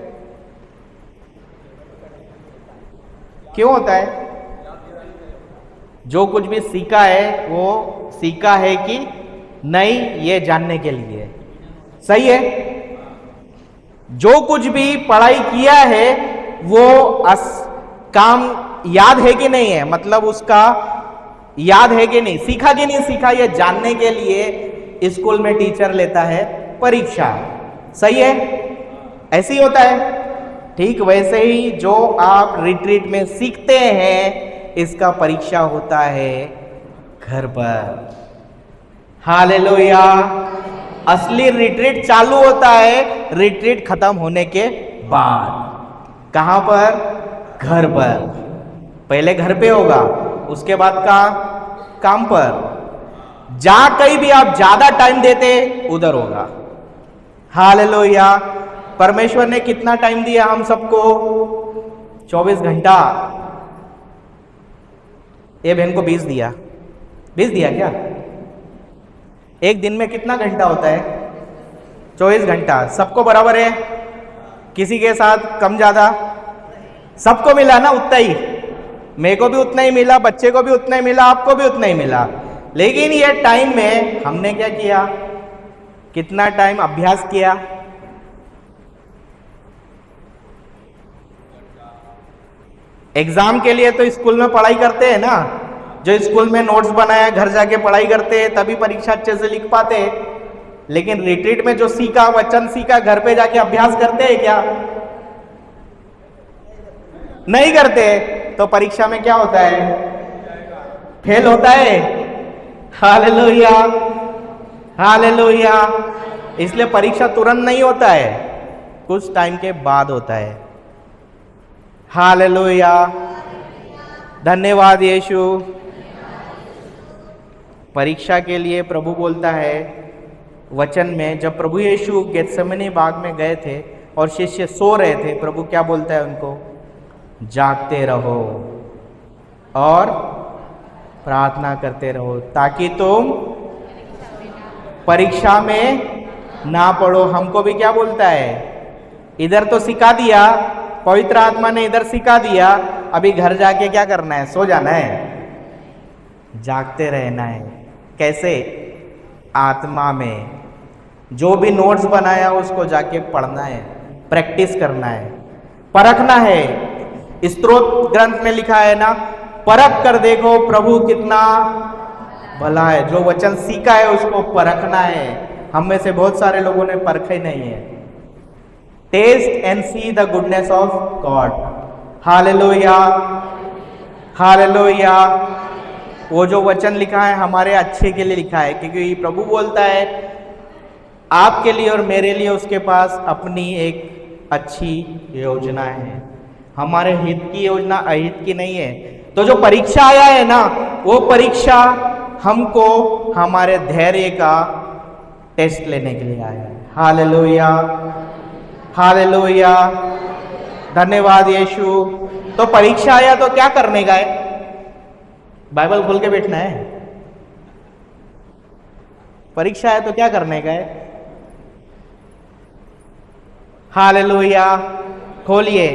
क्यों होता है? जो कुछ भी सीखा है वो सीखा है कि नहीं, ये जानने के लिए। सही है? जो कुछ भी पढ़ाई किया है वो काम याद है कि नहीं है, मतलब उसका याद है कि नहीं, सीखा कि नहीं सीखा, ये जानने के लिए स्कूल में टीचर लेता है परीक्षा। सही है? ऐसे ही होता है। ठीक वैसे ही जो आप रिट्रीट में सीखते हैं इसका परीक्षा होता है घर पर। हालेलुया। असली रिट्रीट चालू होता है रिट्रीट खत्म होने के बाद। कहां पर? घर पर। पहले घर पे होगा, उसके बाद का काम पर। जहां कहीं भी आप ज्यादा टाइम देते उधर होगा। हालेलुया। परमेश्वर ने कितना टाइम दिया हम सबको? 24 घंटा। ये बहन को 20 दिया। 20 दिया क्या? एक दिन में कितना घंटा होता है? 24 घंटा। सबको बराबर है? किसी के साथ कम ज्यादा? सबको मिला ना उतना ही। मेरे को भी उतना ही मिला, बच्चे को भी उतना ही मिला, आपको भी उतना ही मिला। लेकिन ये टाइम में हमने क्या किया? कितना टाइम अभ्यास किया? एग्जाम के लिए तो स्कूल में पढ़ाई करते हैं ना, जो स्कूल में नोट्स बनाया घर जाके पढ़ाई करते हैं तभी परीक्षा अच्छे से लिख पाते हैं। लेकिन रिट्रीट में जो सीखा, वचन सीखा, घर पे जाके अभ्यास करते हैं क्या? नहीं करते। तो परीक्षा में क्या होता है? फेल होता है। Hallelujah, hallelujah. इसलिए परीक्षा तुरंत नहीं होता है, कुछ टाइम के बाद होता है। हालेलुया, धन्यवाद यीशु। परीक्षा के लिए प्रभु बोलता है वचन में, जब प्रभु यीशु गेत्सेमनी बाग में गए थे और शिष्य सो रहे थे, प्रभु क्या बोलता है उनको? जागते रहो और प्रार्थना करते रहो ताकि तुम परीक्षा में ना पढ़ो। हमको भी क्या बोलता है? इधर तो सिखा दिया, पवित्र आत्मा ने इधर सिखा दिया, अभी घर जाके क्या करना है? सो जाना है, जागते रहना है। कैसे? आत्मा में। जो भी नोट्स बनाया उसको जाके पढ़ना है, प्रैक्टिस करना है, परखना है। स्तोत्र ग्रंथ में लिखा है ना, परख कर देखो प्रभु कितना भला है। जो वचन सीखा है उसको परखना है। हम में से बहुत सारे लोगों ने परखा ही नहीं है। Taste and see the goodness of God. Hallelujah, hallelujah. वो जो वचन लिखा है हमारे अच्छे के लिए लिखा है, क्योंकि प्रभु बोलता है आपके लिए और मेरे लिए उसके पास अपनी एक अच्छी योजना है। हमारे हित की योजना अहित की नहीं है। तो जो परीक्षा आया है ना, वो परीक्षा हमको हमारे धैर्य का टेस्ट लेने के लिए आया है। हालेलुया, हालेलुया, धन्यवाद यीशु। तो परीक्षा आया तो क्या करने का है? बाइबल खोल के बैठना है। परीक्षा आया तो क्या करने का है? हालेलुया। खोलिए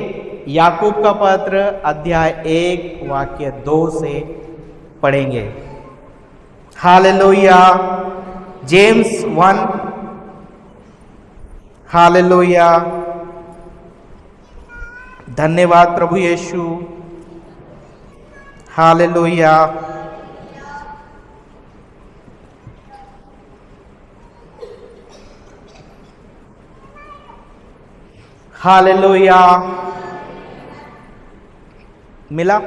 याकूब का पत्र अध्याय 1 वाक्य 2 से पढ़ेंगे। हालेलुया। जेम्स 1। हालेलुया, धन्यवाद प्रभु यीशु। Hallelujah, hallelujah. मिला?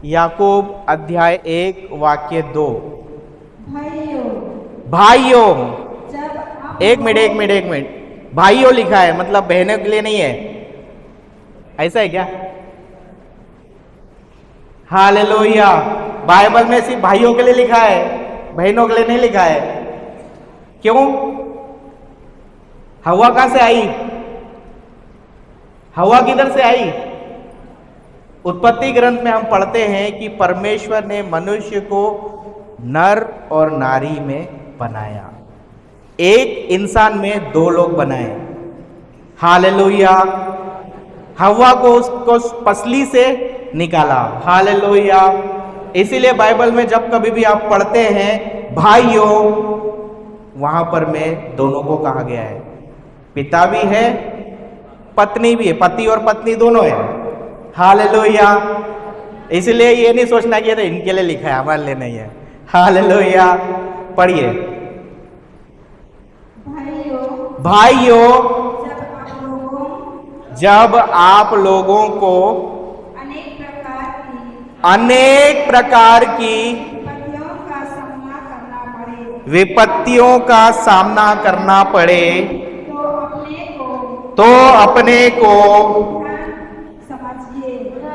याकूब अध्याय 1 वाक्य 2। भाइयों, एक मिनट। भाइयों लिखा है, मतलब बहनों के लिए नहीं है, ऐसा है क्या? हालेलुया। बाइबल में सिर्फ भाइयों के लिए लिखा है, बहनों के लिए नहीं लिखा है। क्यों? हवा कहां से आई? हवा किधर से आई? उत्पत्ति ग्रंथ में हम पढ़ते हैं कि परमेश्वर ने मनुष्य को नर और नारी में बनाया। एक इंसान में 2 लोग बनाए। हालेलुया। हवा को उसको पसली से निकाला। हालेलुया। इसीलिए बाइबल में जब कभी भी आप पढ़ते हैं भाइयों, वहां पर में दोनों को कहा गया है। पिता भी है, पत्नी भी है, पति और पत्नी दोनों है। हालेलुया। इसलिए ये नहीं सोचना कि ये तो इनके लिए लिखा है, हमारे लिए नहीं है। हालेलुया। पढ़िए। भाइयों, जब आप लोगों को अनेक प्रकार की विपत्तियों का सामना करना पड़े तो अपने को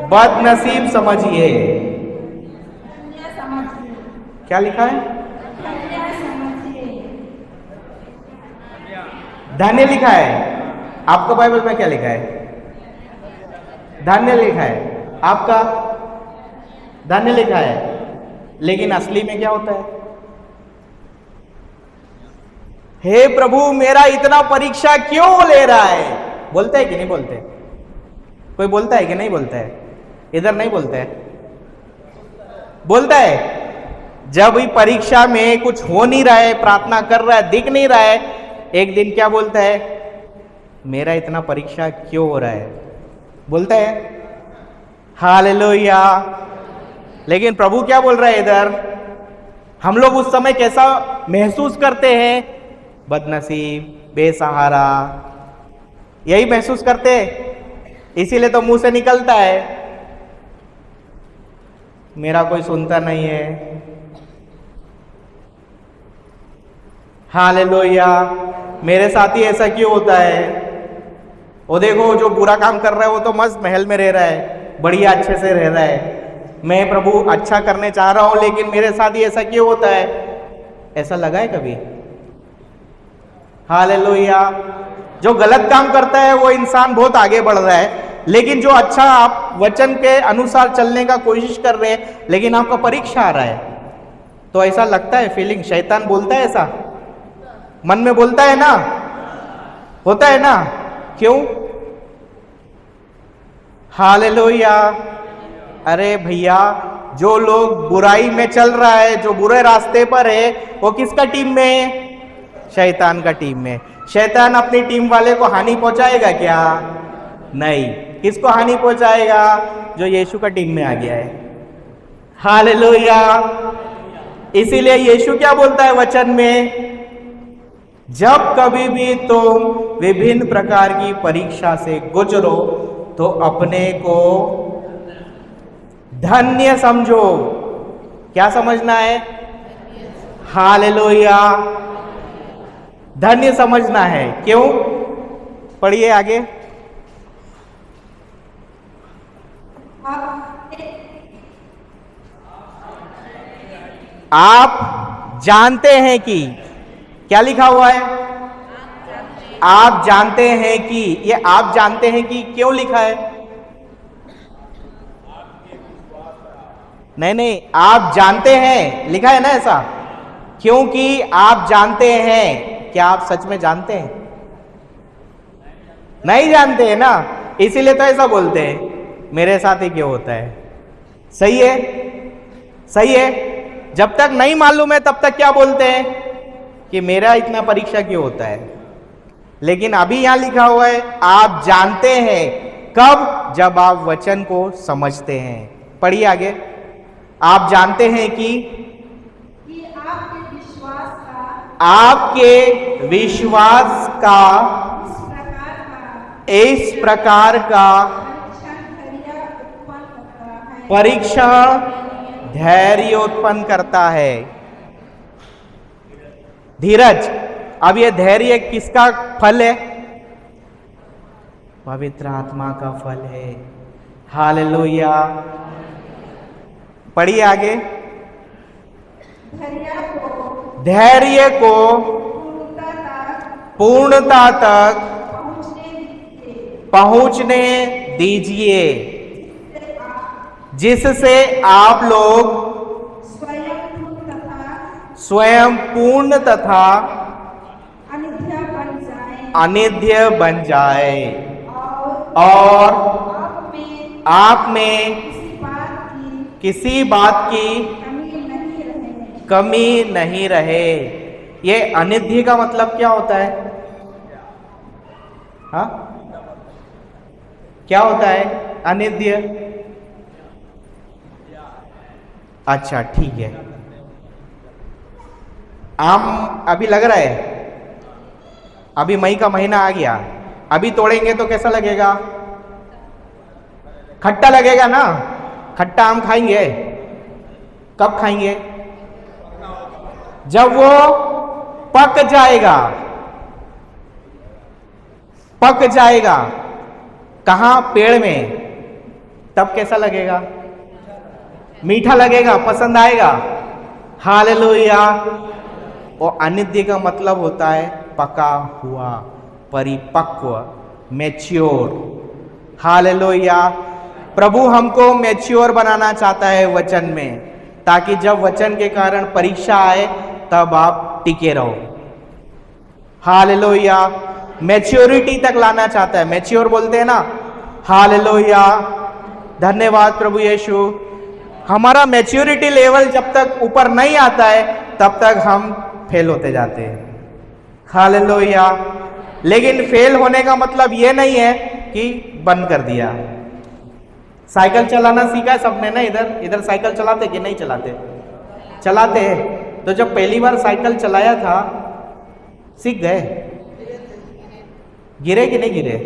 बदनसीब समझिए। क्या लिखा है? धन्य लिखा है। आपका बाइबल में क्या लिखा है? धन्य लिखा है। आपका धन्य लिखा है, लेकिन असली में क्या होता है? हे प्रभु, मेरा इतना परीक्षा क्यों ले रहा है? बोलते है कि नहीं बोलते? कोई बोलता है कि नहीं बोलता है? इधर नहीं बोलता है, बोलता है। जब भी परीक्षा में कुछ हो नहीं रहा है, प्रार्थना कर रहा है, दिख नहीं रहा है, एक दिन क्या बोलता है? मेरा इतना परीक्षा क्यों हो रहा है? बोलता है। हालेलुया। लेकिन प्रभु क्या बोल रहा है इधर? हम लोग उस समय कैसा महसूस करते हैं? बदनसीब, बेसहारा, यही महसूस करते हैं। इसीलिए तो मुंह से निकलता है, मेरा कोई सुनता नहीं है। हालेलुया। मेरे साथ ही ऐसा क्यों होता है? वो देखो, जो बुरा काम कर रहा है वो तो मस्त महल में रह रहा है, बढ़िया अच्छे से रह रहा है। मैं प्रभु अच्छा करने चाह रहा हूं, लेकिन मेरे साथ ही ऐसा क्यों होता है? ऐसा लगा है कभी? हालेलुया। जो गलत काम करता है वो इंसान बहुत आगे बढ़ रहा है, लेकिन जो अच्छा आप वचन के अनुसार चलने का कोशिश कर रहे हैं, लेकिन आपका परीक्षा आ रहा है, तो ऐसा लगता है, फीलिंग। शैतान बोलता है ऐसा, मन में बोलता है ना, होता है ना? क्यों? हालेलुया। अरे भैया, जो लोग बुराई में चल रहा है, जो बुरे रास्ते पर है, वो किसका टीम में है? शैतान का टीम में। शैतान अपनी टीम वाले को हानि पहुंचाएगा क्या? नहीं। किसको हानि पहुंचाएगा? जो यीशु का टीम में आ गया है। हालेलुया। इसीलिए यीशु क्या बोलता है वचन में? जब कभी भी तुम विभिन्न प्रकार की परीक्षा से गुजरो तो अपने को धन्य समझो। क्या समझना है? हालेलुया। धन्य समझना है। क्यों? पढ़िए आगे। आप जानते हैं कि, क्या लिखा हुआ है? आप जानते हैं कि। ये आप जानते हैं कि क्यों लिखा है? नहीं, आप जानते हैं लिखा है ना ऐसा, क्योंकि आप जानते हैं। क्या आप सच में जानते हैं? नहीं जानते हैं ना, इसीलिए तो ऐसा बोलते हैं, मेरे साथ ही क्यों होता है। सही है, सही है। जब तक नहीं मालूम है तब तक क्या बोलते हैं कि मेरा इतना परीक्षा क्यों होता है। लेकिन अभी यहां लिखा हुआ है आप जानते हैं। कब? जब आप वचन को समझते हैं। पढ़िए आगे। आप जानते हैं कि आपके विश्वास का इस प्रकार का परीक्षण धैर्य उत्पन्न करता है। धीरज। अब ये धैर्य किसका फल है? पवित्र आत्मा का फल है। हालेलुया। पढ़िए आगे। धैर्य को पूर्णता तक पहुंचने दीजिए, जिससे आप लोग स्वयं पूर्ण तथा अनिध्य बन जाए और आप में किसी बात की कमी नहीं रहे। ये अनिध्य का मतलब क्या होता है? हाँ, क्या होता है अनिध्य? अच्छा ठीक है। आम अभी लग रहा है, अभी मई का महीना आ गया, अभी तोड़ेंगे तो कैसा लगेगा? खट्टा लगेगा ना। खट्टा आम खाएंगे, कब खाएंगे? जब वो पक जाएगा। पक जाएगा कहां? पेड़ में। तब कैसा लगेगा? मीठा लगेगा, पसंद आएगा। हालेलुया। और अनित्य का मतलब होता है पका हुआ, परिपक्व, मैच्योर। हालेलुया। प्रभु हमको मैच्योर बनाना चाहता है वचन में, ताकि जब वचन के कारण परीक्षा आए तब आप टिके रहो। हालेलुया। मैच्योरिटी तक लाना चाहता है, मैच्योर बोलते हैं ना। हालेलुया। धन्यवाद प्रभु यीशु। हमारा मैच्योरिटी लेवल जब तक ऊपर नहीं आता है तब तक हम फेल होते जाते हैं। हालेलुया। लेकिन फेल होने का मतलब ये नहीं है कि बंद कर दिया। साइकिल चलाना सीखा है सबने ना? इधर साइकिल चलाते कि नहीं चलाते? चलाते हैं। तो जब पहली बार साइकिल चलाया था सीख गए? गिरे कि नहीं गिरे?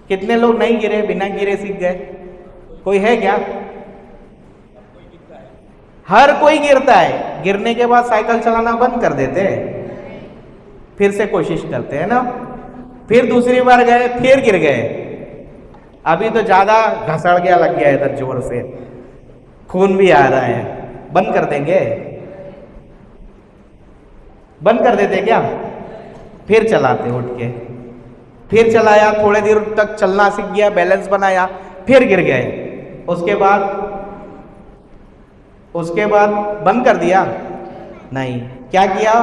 कितने लोग नहीं गिरे, बिना गिरे सीख गए? कोई है क्या? हर कोई गिरता है। गिरने के बाद साइकिल चलाना बंद कर देते हैं, फिर से कोशिश करते हैं ना। फिर दूसरी बार गए, फिर गिर गए। अभी तो ज्यादा घसड़ गया, लग गया इधर जोर से, खून भी आ रहा है। बंद कर देंगे? बंद कर देते क्या? फिर चलाते उठ के। फिर चलाया, थोड़े देर तक चलना सीख गया, बैलेंस बनाया, फिर गिर गए। उसके बाद बंद कर दिया? नहीं। क्या किया?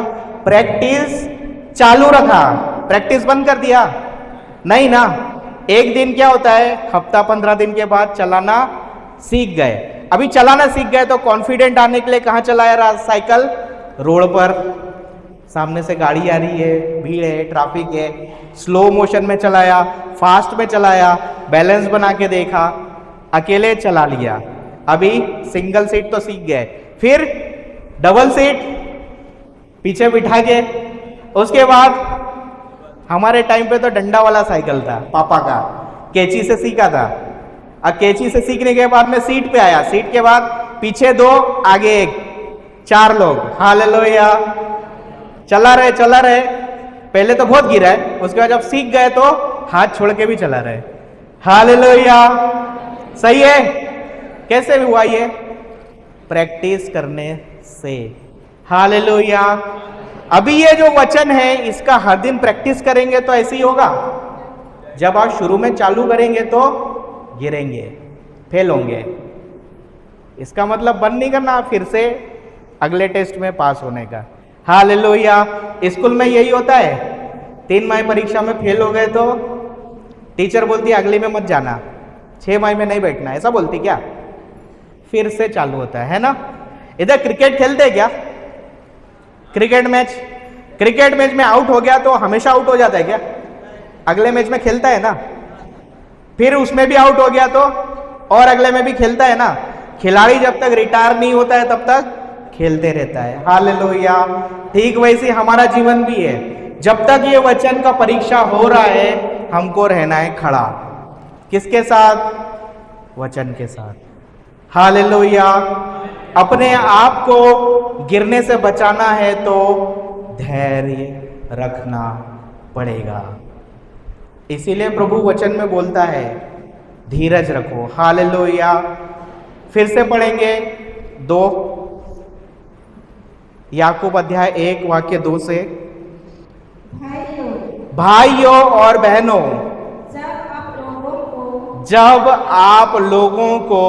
प्रैक्टिस चालू रखा। प्रैक्टिस बंद कर दिया? नहीं ना। एक दिन क्या होता है, हफ्ता 15 दिन के बाद चलाना सीख गए। अभी चलाना सीख गए तो कॉन्फिडेंट आने के लिए कहां चलाया रहा साइकिल? रोड पर। सामने से गाड़ी आ रही है, भीड़ है, ट्रैफिक है, स्लो मोशन में चलाया, फास्ट में चलाया, बैलेंस बना के देखा, अकेले चला लिया। अभी सिंगल सीट तो सीख गए, फिर डबल सीट पीछे बिठा के। उसके बाद हमारे टाइम पे तो डंडा वाला साइकिल था, पापा का, कैंची से सीखा था। अब कैंची से सीखने के बाद मैं सीट पे आया, सीट के बाद पीछे 2 आगे 1, 4 लोग। हालेलुया। चला रहे। पहले तो बहुत गिरा है, उसके बाद जब सीख गए तो हाथ छोड़ के भी चला रहे। हालेलुया। सही है। कैसे हुआ ये? प्रैक्टिस करने से। हालेलुया। अभी ये जो वचन है इसका हर दिन प्रैक्टिस करेंगे तो ऐसे ही होगा। जब आप शुरू में चालू करेंगे तो गिरेंगे, फेल होंगे। इसका मतलब बंद नहीं करना, फिर से अगले टेस्ट में पास होने का। हालेलुया। स्कूल में यही होता है, 3 माह परीक्षा में फेल हो गए तो टीचर बोलती है अगली में मत जाना, 6 माह में नहीं बैठना, ऐसा बोलती क्या? फिर से चालू होता है ना। इधर क्रिकेट खेलते हैं क्या? क्रिकेट मैच में आउट हो गया तो हमेशा आउट हो जाता है क्या? अगले मैच में खेलता है ना। फिर उसमें भी आउट हो गया तो और अगले में भी खेलता है ना। खिलाड़ी जब तक रिटायर नहीं होता है तब तक खेलते रहता है। हालेलुया। ठीक वैसे हमारा जीवन भी है। जब तक ये वचन का परीक्षा हो रहा है हमको रहना है खड़ा। किसके साथ? वचन के साथ। हालेलुया। अपने आप को गिरने से बचाना है तो धैर्य रखना पड़ेगा। इसीलिए प्रभु वचन में बोलता है धीरज रखो। हालेलुया। फिर से पढ़ेंगे 2 याकूब अध्याय 1 वाक्य 2 से। भाइयों और बहनों, जब आप लोगों को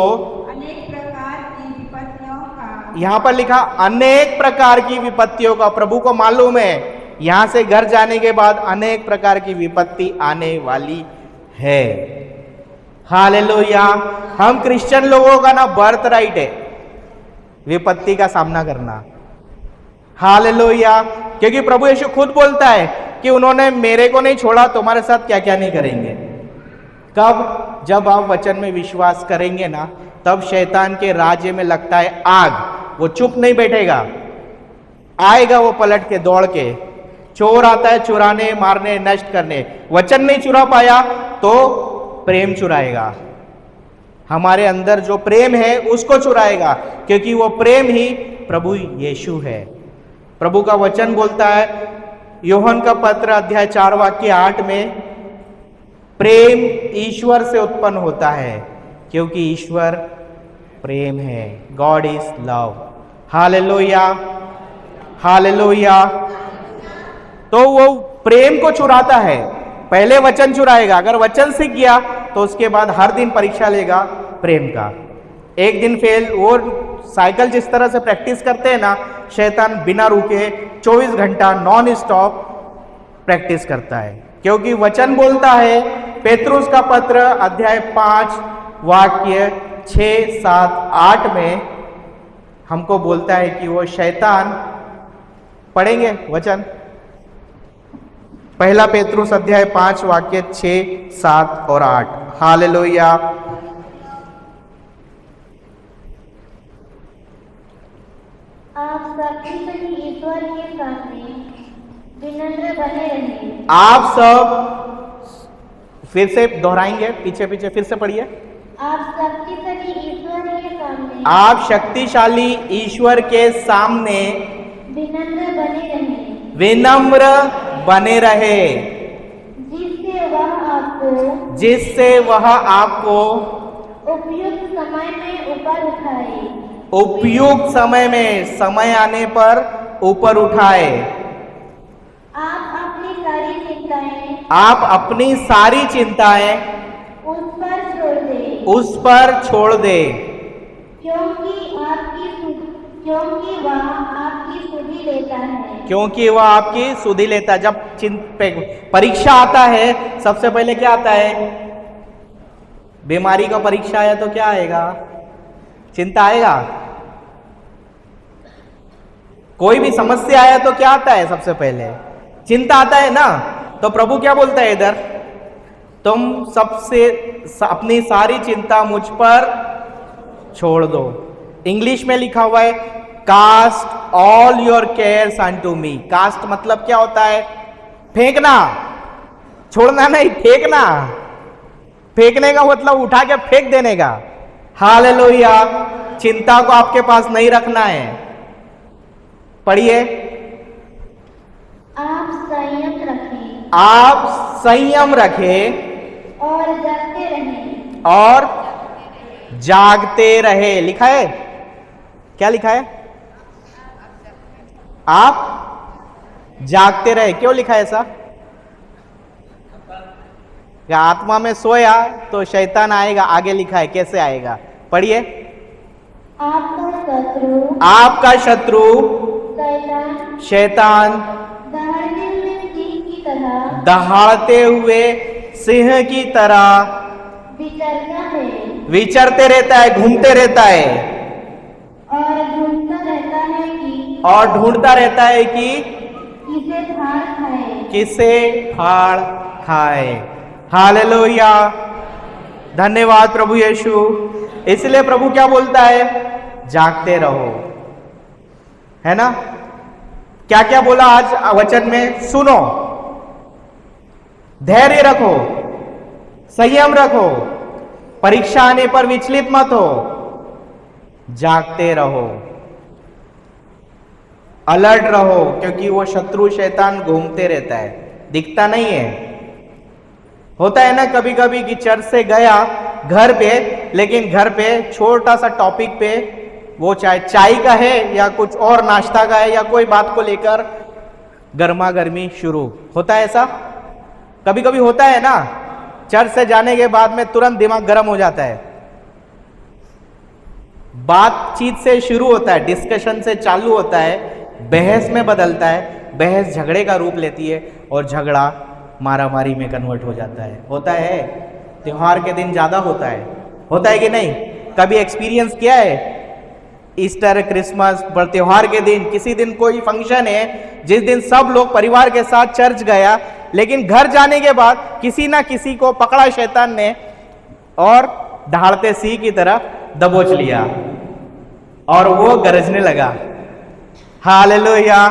अनेक प्रकार की विपत्तियों का, यहां पर लिखा अनेक प्रकार की विपत्तियों का। प्रभु को मालूम है यहां से घर जाने के बाद अनेक प्रकार की विपत्ति आने वाली है। हालेलुया। हम क्रिश्चियन लोगों का ना बर्थ राइट है विपत्ति का सामना करना। हालेलुया। क्योंकि प्रभु यीशु खुद बोलता है कि उन्होंने मेरे को नहीं छोड़ा, तुम्हारे साथ क्या क्या नहीं करेंगे। कब? जब आप वचन में विश्वास करेंगे ना, तब शैतान के राज्य में लगता है आग, वो चुप नहीं बैठेगा, आएगा वो पलट के दौड़ के, चोर आता है चुराने, मारने, नष्ट करने। वचन नहीं चुरा पाया तो प्रेम चुराएगा। हमारे अंदर जो प्रेम है उसको चुराएगा, क्योंकि वो प्रेम ही प्रभु यीशु है। प्रभु का वचन बोलता है यूहन्ना का पत्र अध्याय 4 वाक्य 8 में, प्रेम ईश्वर से उत्पन्न होता है, क्योंकि ईश्वर प्रेम है। God is love. Hallelujah, hallelujah. तो वो प्रेम को चुराता है। पहले वचन चुराएगा, अगर वचन सीख गया तो उसके बाद हर दिन परीक्षा लेगा प्रेम का। एक दिन फेल, वो साइकिल जिस तरह से प्रैक्टिस करते हैं ना, शैतान बिना रुके 24 घंटा नॉन स्टॉप प्रैक्टिस करता है, क्योंकि वचन बोलता है पेतरुस का पत्र अध्याय 5 वाक्य 6, 7, 8 में हमको बोलता है कि वो शैतान, पढ़ेंगे वचन, पहला पेतरुस अध्याय 5 वाक्य 6, 7 और 8। हालेलुया। आप शक्तिशाली ईश्वर के सामने विनम्र बने रहें। आप सब फिर से दोहराएंगे, पीछे पीछे फिर से पढ़िए। आप शक्तिशाली ईश्वर के सामने आप शक्तिशाली ईश्वर के सामने विनम्र बने रहें, विनम्र बने रहे, जिससे वह आपको उपयुक्त समय में ऊपर उठाए। उपयुक्त समय में, समय आने पर ऊपर उठाए। आप अपनी सारी चिंताएं आप अपनी सारी चिंताएं उस पर छोड़ दे, उस पर छोड़ दे, क्योंकि वह आपकी सुधि लेता है। क्योंकि वह आपकी सुधि लेता है। जब परीक्षा आता है, सबसे पहले क्या आता है? बीमारी का परीक्षा आया तो क्या आएगा? चिंता आएगा। कोई भी समस्या आया तो क्या आता है? सबसे पहले चिंता आता है ना। तो प्रभु क्या बोलता है इधर? तुम सबसे अपनी सारी चिंता मुझ पर छोड़ दो। इंग्लिश में लिखा हुआ है cast all your cares unto me. Cast मतलब क्या होता है? फेंकना, छोड़ना नहीं, फेंकना। फेंकने का मतलब उठा के फेंक देने का। हालेलुया। चिंता को आपके पास नहीं रखना है। पढ़िए। आप संयम रखें, आप संयम रखें और जागते रहें, और जागते रहे। लिखा है, क्या लिखा है? आप जागते रहे। क्यों लिखा है ऐसा? या आत्मा में सोया तो शैतान आएगा। आगे लिखा है, कैसे आएगा? पढ़िए। आपका शत्रु शैतान दहाड़ते हुए सिंह की तरह विचरते रहता है, घूमते रहता है, और ढूंढता रहता है कि किसे फाड़ खाए। किसे फाड़ खाए। हालेलुया। धन्यवाद प्रभु यीशु। इसलिए प्रभु क्या बोलता है? जागते रहो, है ना? क्या क्या बोला आज वचन में? सुनो, धैर्य रखो, संयम रखो, परीक्षा आने पर विचलित मत हो, जागते रहो, अलर्ट रहो, क्योंकि वो शत्रु शैतान घूमते रहता है, दिखता नहीं है। होता है ना कभी कभी कि चर्च से गया घर पे, लेकिन घर पे छोटा सा टॉपिक पे, वो चाय का है या कुछ और नाश्ता का है या कोई बात को लेकर गर्मा गर्मी शुरू होता है। ऐसा कभी कभी होता है ना। चर्च से जाने के बाद में तुरंत दिमाग गर्म हो जाता है। बातचीत से शुरू होता है, डिस्कशन से चालू होता है, बहस में बदलता है, बहस झगड़े का रूप लेती है और झगड़ा मारामारी में कन्वर्ट हो जाता है। होता है, त्योहार के दिन ज्यादा होता है कि नहीं? कभी एक्सपीरियंस किया है? ईस्टर, क्रिसमस, त्योहार के दिन, किसी दिन कोई फंक्शन है जिस दिन सब लोग परिवार के साथ चर्च गया, लेकिन घर जाने के बाद किसी ना किसी को पकड़ा शैतान ने और दहाड़ते सिंह की तरह दबोच लिया और वो गरजने लगा। हालेलुया।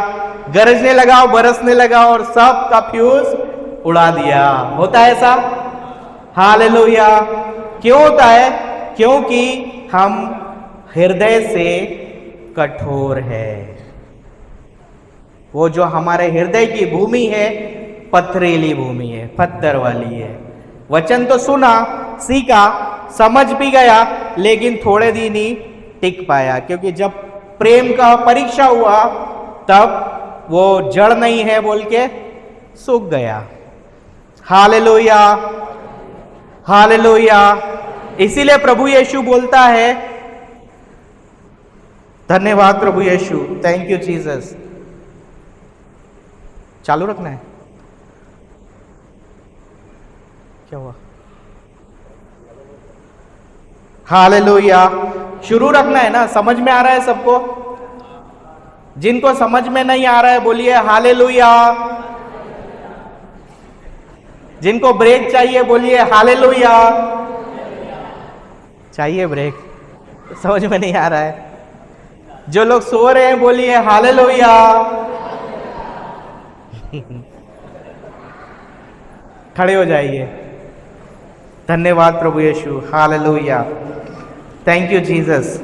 गरजने लगा, बरसने लगा और सब का फ्यूज उड़ा दिया। होता है ऐसा? हालेलुया। क्यों होता है? क्योंकि हम हृदय से कठोर है। वो जो हमारे हृदय की भूमि है पथरीली भूमि है, पत्थर वाली है। वचन तो सुना, सीखा, समझ भी गया, लेकिन थोड़े दिन ही टिक पाया, क्योंकि जब प्रेम का परीक्षा हुआ तब वो जड़ नहीं है बोल के सूख गया। Hallelujah, hallelujah. इसीलिए प्रभु यीशु बोलता है, धन्यवाद प्रभु यीशु, थैंक यू जीसस। चालू रखना है? क्या हुआ? हालेलुया। शुरू रखना है ना? समझ में आ रहा है सबको? जिनको समझ में नहीं आ रहा है बोलिए हालेलुया। जिनको ब्रेक चाहिए बोलिए हालेलुया। चाहिए ब्रेक? समझ में नहीं आ रहा है? जो लोग सो रहे हैं बोलिए हालेलुया। खड़े हो जाइए। धन्यवाद प्रभु Yeshu, hallelujah, thank you Jesus.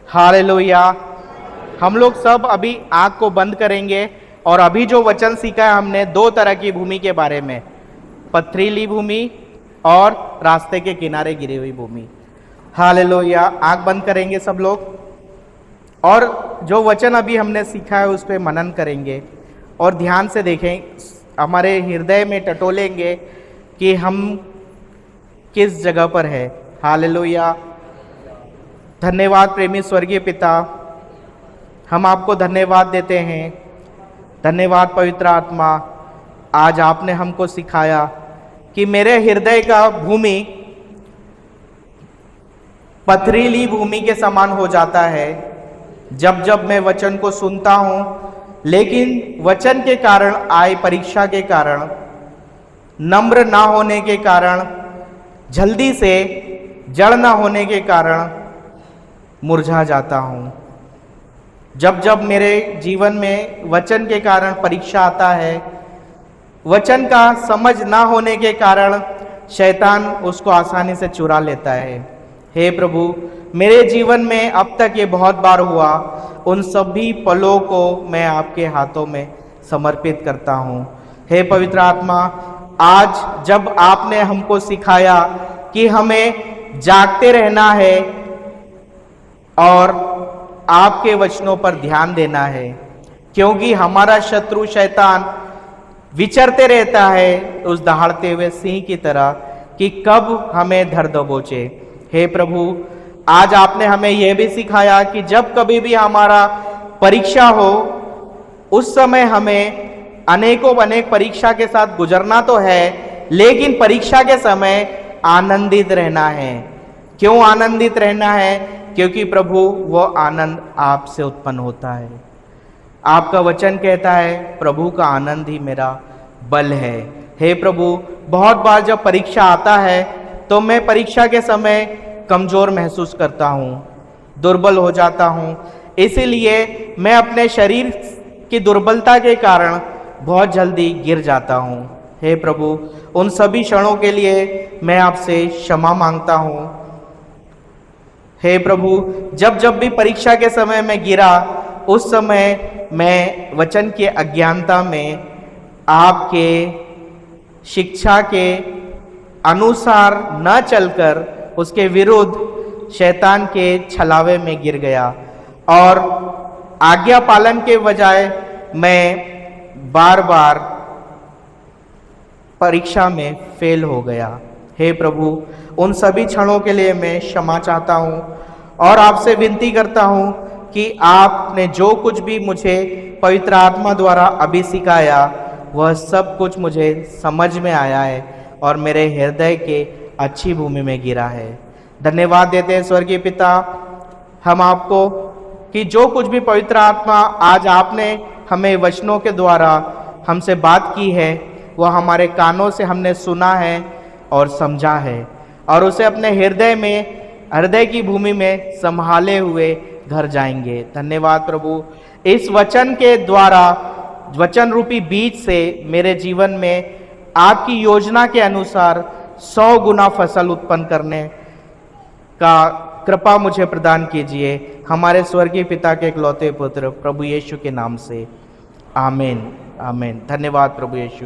Hallelujah. हम लोग सब अभी आंख को बंद करेंगे और अभी जो वचन सीखा है हमने दो तरह की भूमि के बारे में, पथरीली भूमि और रास्ते के किनारे गिरी हुई भूमि। हालेलुया। आंख बंद करेंगे सब लोग और जो वचन अभी हमने सीखा है उस पर मनन करेंगे और ध्यान से देखें, हमारे हृदय में टटोलेंगे कि हम किस जगह पर है। हालेलुया। धन्यवाद प्रेमी स्वर्गीय पिता, हम आपको धन्यवाद देते हैं। धन्यवाद पवित्र आत्मा, आज आपने हमको सिखाया कि मेरे हृदय का भूमि पथरीली भूमि के समान हो जाता है जब जब मैं वचन को सुनता हूँ, लेकिन वचन के कारण आए परीक्षा के कारण, नम्र ना होने के कारण, जल्दी से जड़ ना होने के कारण मुरझा जाता हूँ। जब जब मेरे जीवन में वचन के कारण परीक्षा आता है, वचन का समझ ना होने के कारण शैतान उसको आसानी से चुरा लेता है। हे प्रभु, मेरे जीवन में अब तक ये बहुत बार हुआ, उन सभी पलों को मैं आपके हाथों में समर्पित करता हूँ। हे पवित्र आत्मा, आज जब आपने हमको सिखाया कि हमें जागते रहना है और आपके वचनों पर ध्यान देना है, क्योंकि हमारा शत्रु शैतान विचरते रहता है उस दहाड़ते हुए सिंह की तरह कि कब हमें धर दबोचे। हे प्रभु, आज आपने हमें यह भी सिखाया कि जब कभी भी हमारा परीक्षा हो, उस समय हमें अनेकों अनेक परीक्षा के साथ गुजरना तो है, लेकिन परीक्षा के समय आनंदित रहना है। क्यों आनंदित रहना है? क्योंकि प्रभु वो आनंद आपसे उत्पन्न होता है। आपका वचन कहता है प्रभु का आनंद ही मेरा बल है। हे प्रभु, बहुत बार जब परीक्षा आता है तो मैं परीक्षा के समय कमजोर महसूस करता हूँ, दुर्बल हो जाता हूँ। इसीलिए मैं अपने शरीर की दुर्बलता के कारण बहुत जल्दी गिर जाता हूँ। हे प्रभु, उन सभी क्षणों के लिए मैं आपसे क्षमा मांगता हूँ। हे प्रभु, जब जब भी परीक्षा के समय मैं गिरा, उस समय मैं वचन की अज्ञानता में आपके शिक्षा के अनुसार न चलकर उसके विरुद्ध शैतान के छलावे में गिर गया और आज्ञा पालन के बजाय मैं बार बार परीक्षा में फेल हो गया। हे प्रभु, उन सभी क्षणों के लिए मैं क्षमा चाहता हूँ और आपसे विनती करता हूँ कि आपने जो कुछ भी मुझे पवित्र आत्मा द्वारा अभी सिखाया, वह सब कुछ मुझे समझ में आया है और मेरे हृदय के अच्छी भूमि में गिरा है। धन्यवाद देते हैं स्वर्गीय पिता हम आपको कि जो कुछ भी पवित्र आत्मा आज आपने हमें वचनों के द्वारा हमसे बात की है, वह हमारे कानों से हमने सुना है और समझा है, और उसे अपने हृदय की भूमि में संभाले हुए घर जाएंगे। धन्यवाद प्रभु, इस वचन के द्वारा, वचन रूपी बीज से मेरे जीवन में आपकी योजना के अनुसार 100 गुना फसल उत्पन्न करने का कृपा मुझे प्रदान कीजिए। हमारे स्वर्गीय पिता के इकलौते पुत्र प्रभु यीशु के नाम से, आमीन आमीन। धन्यवाद प्रभु यीशु।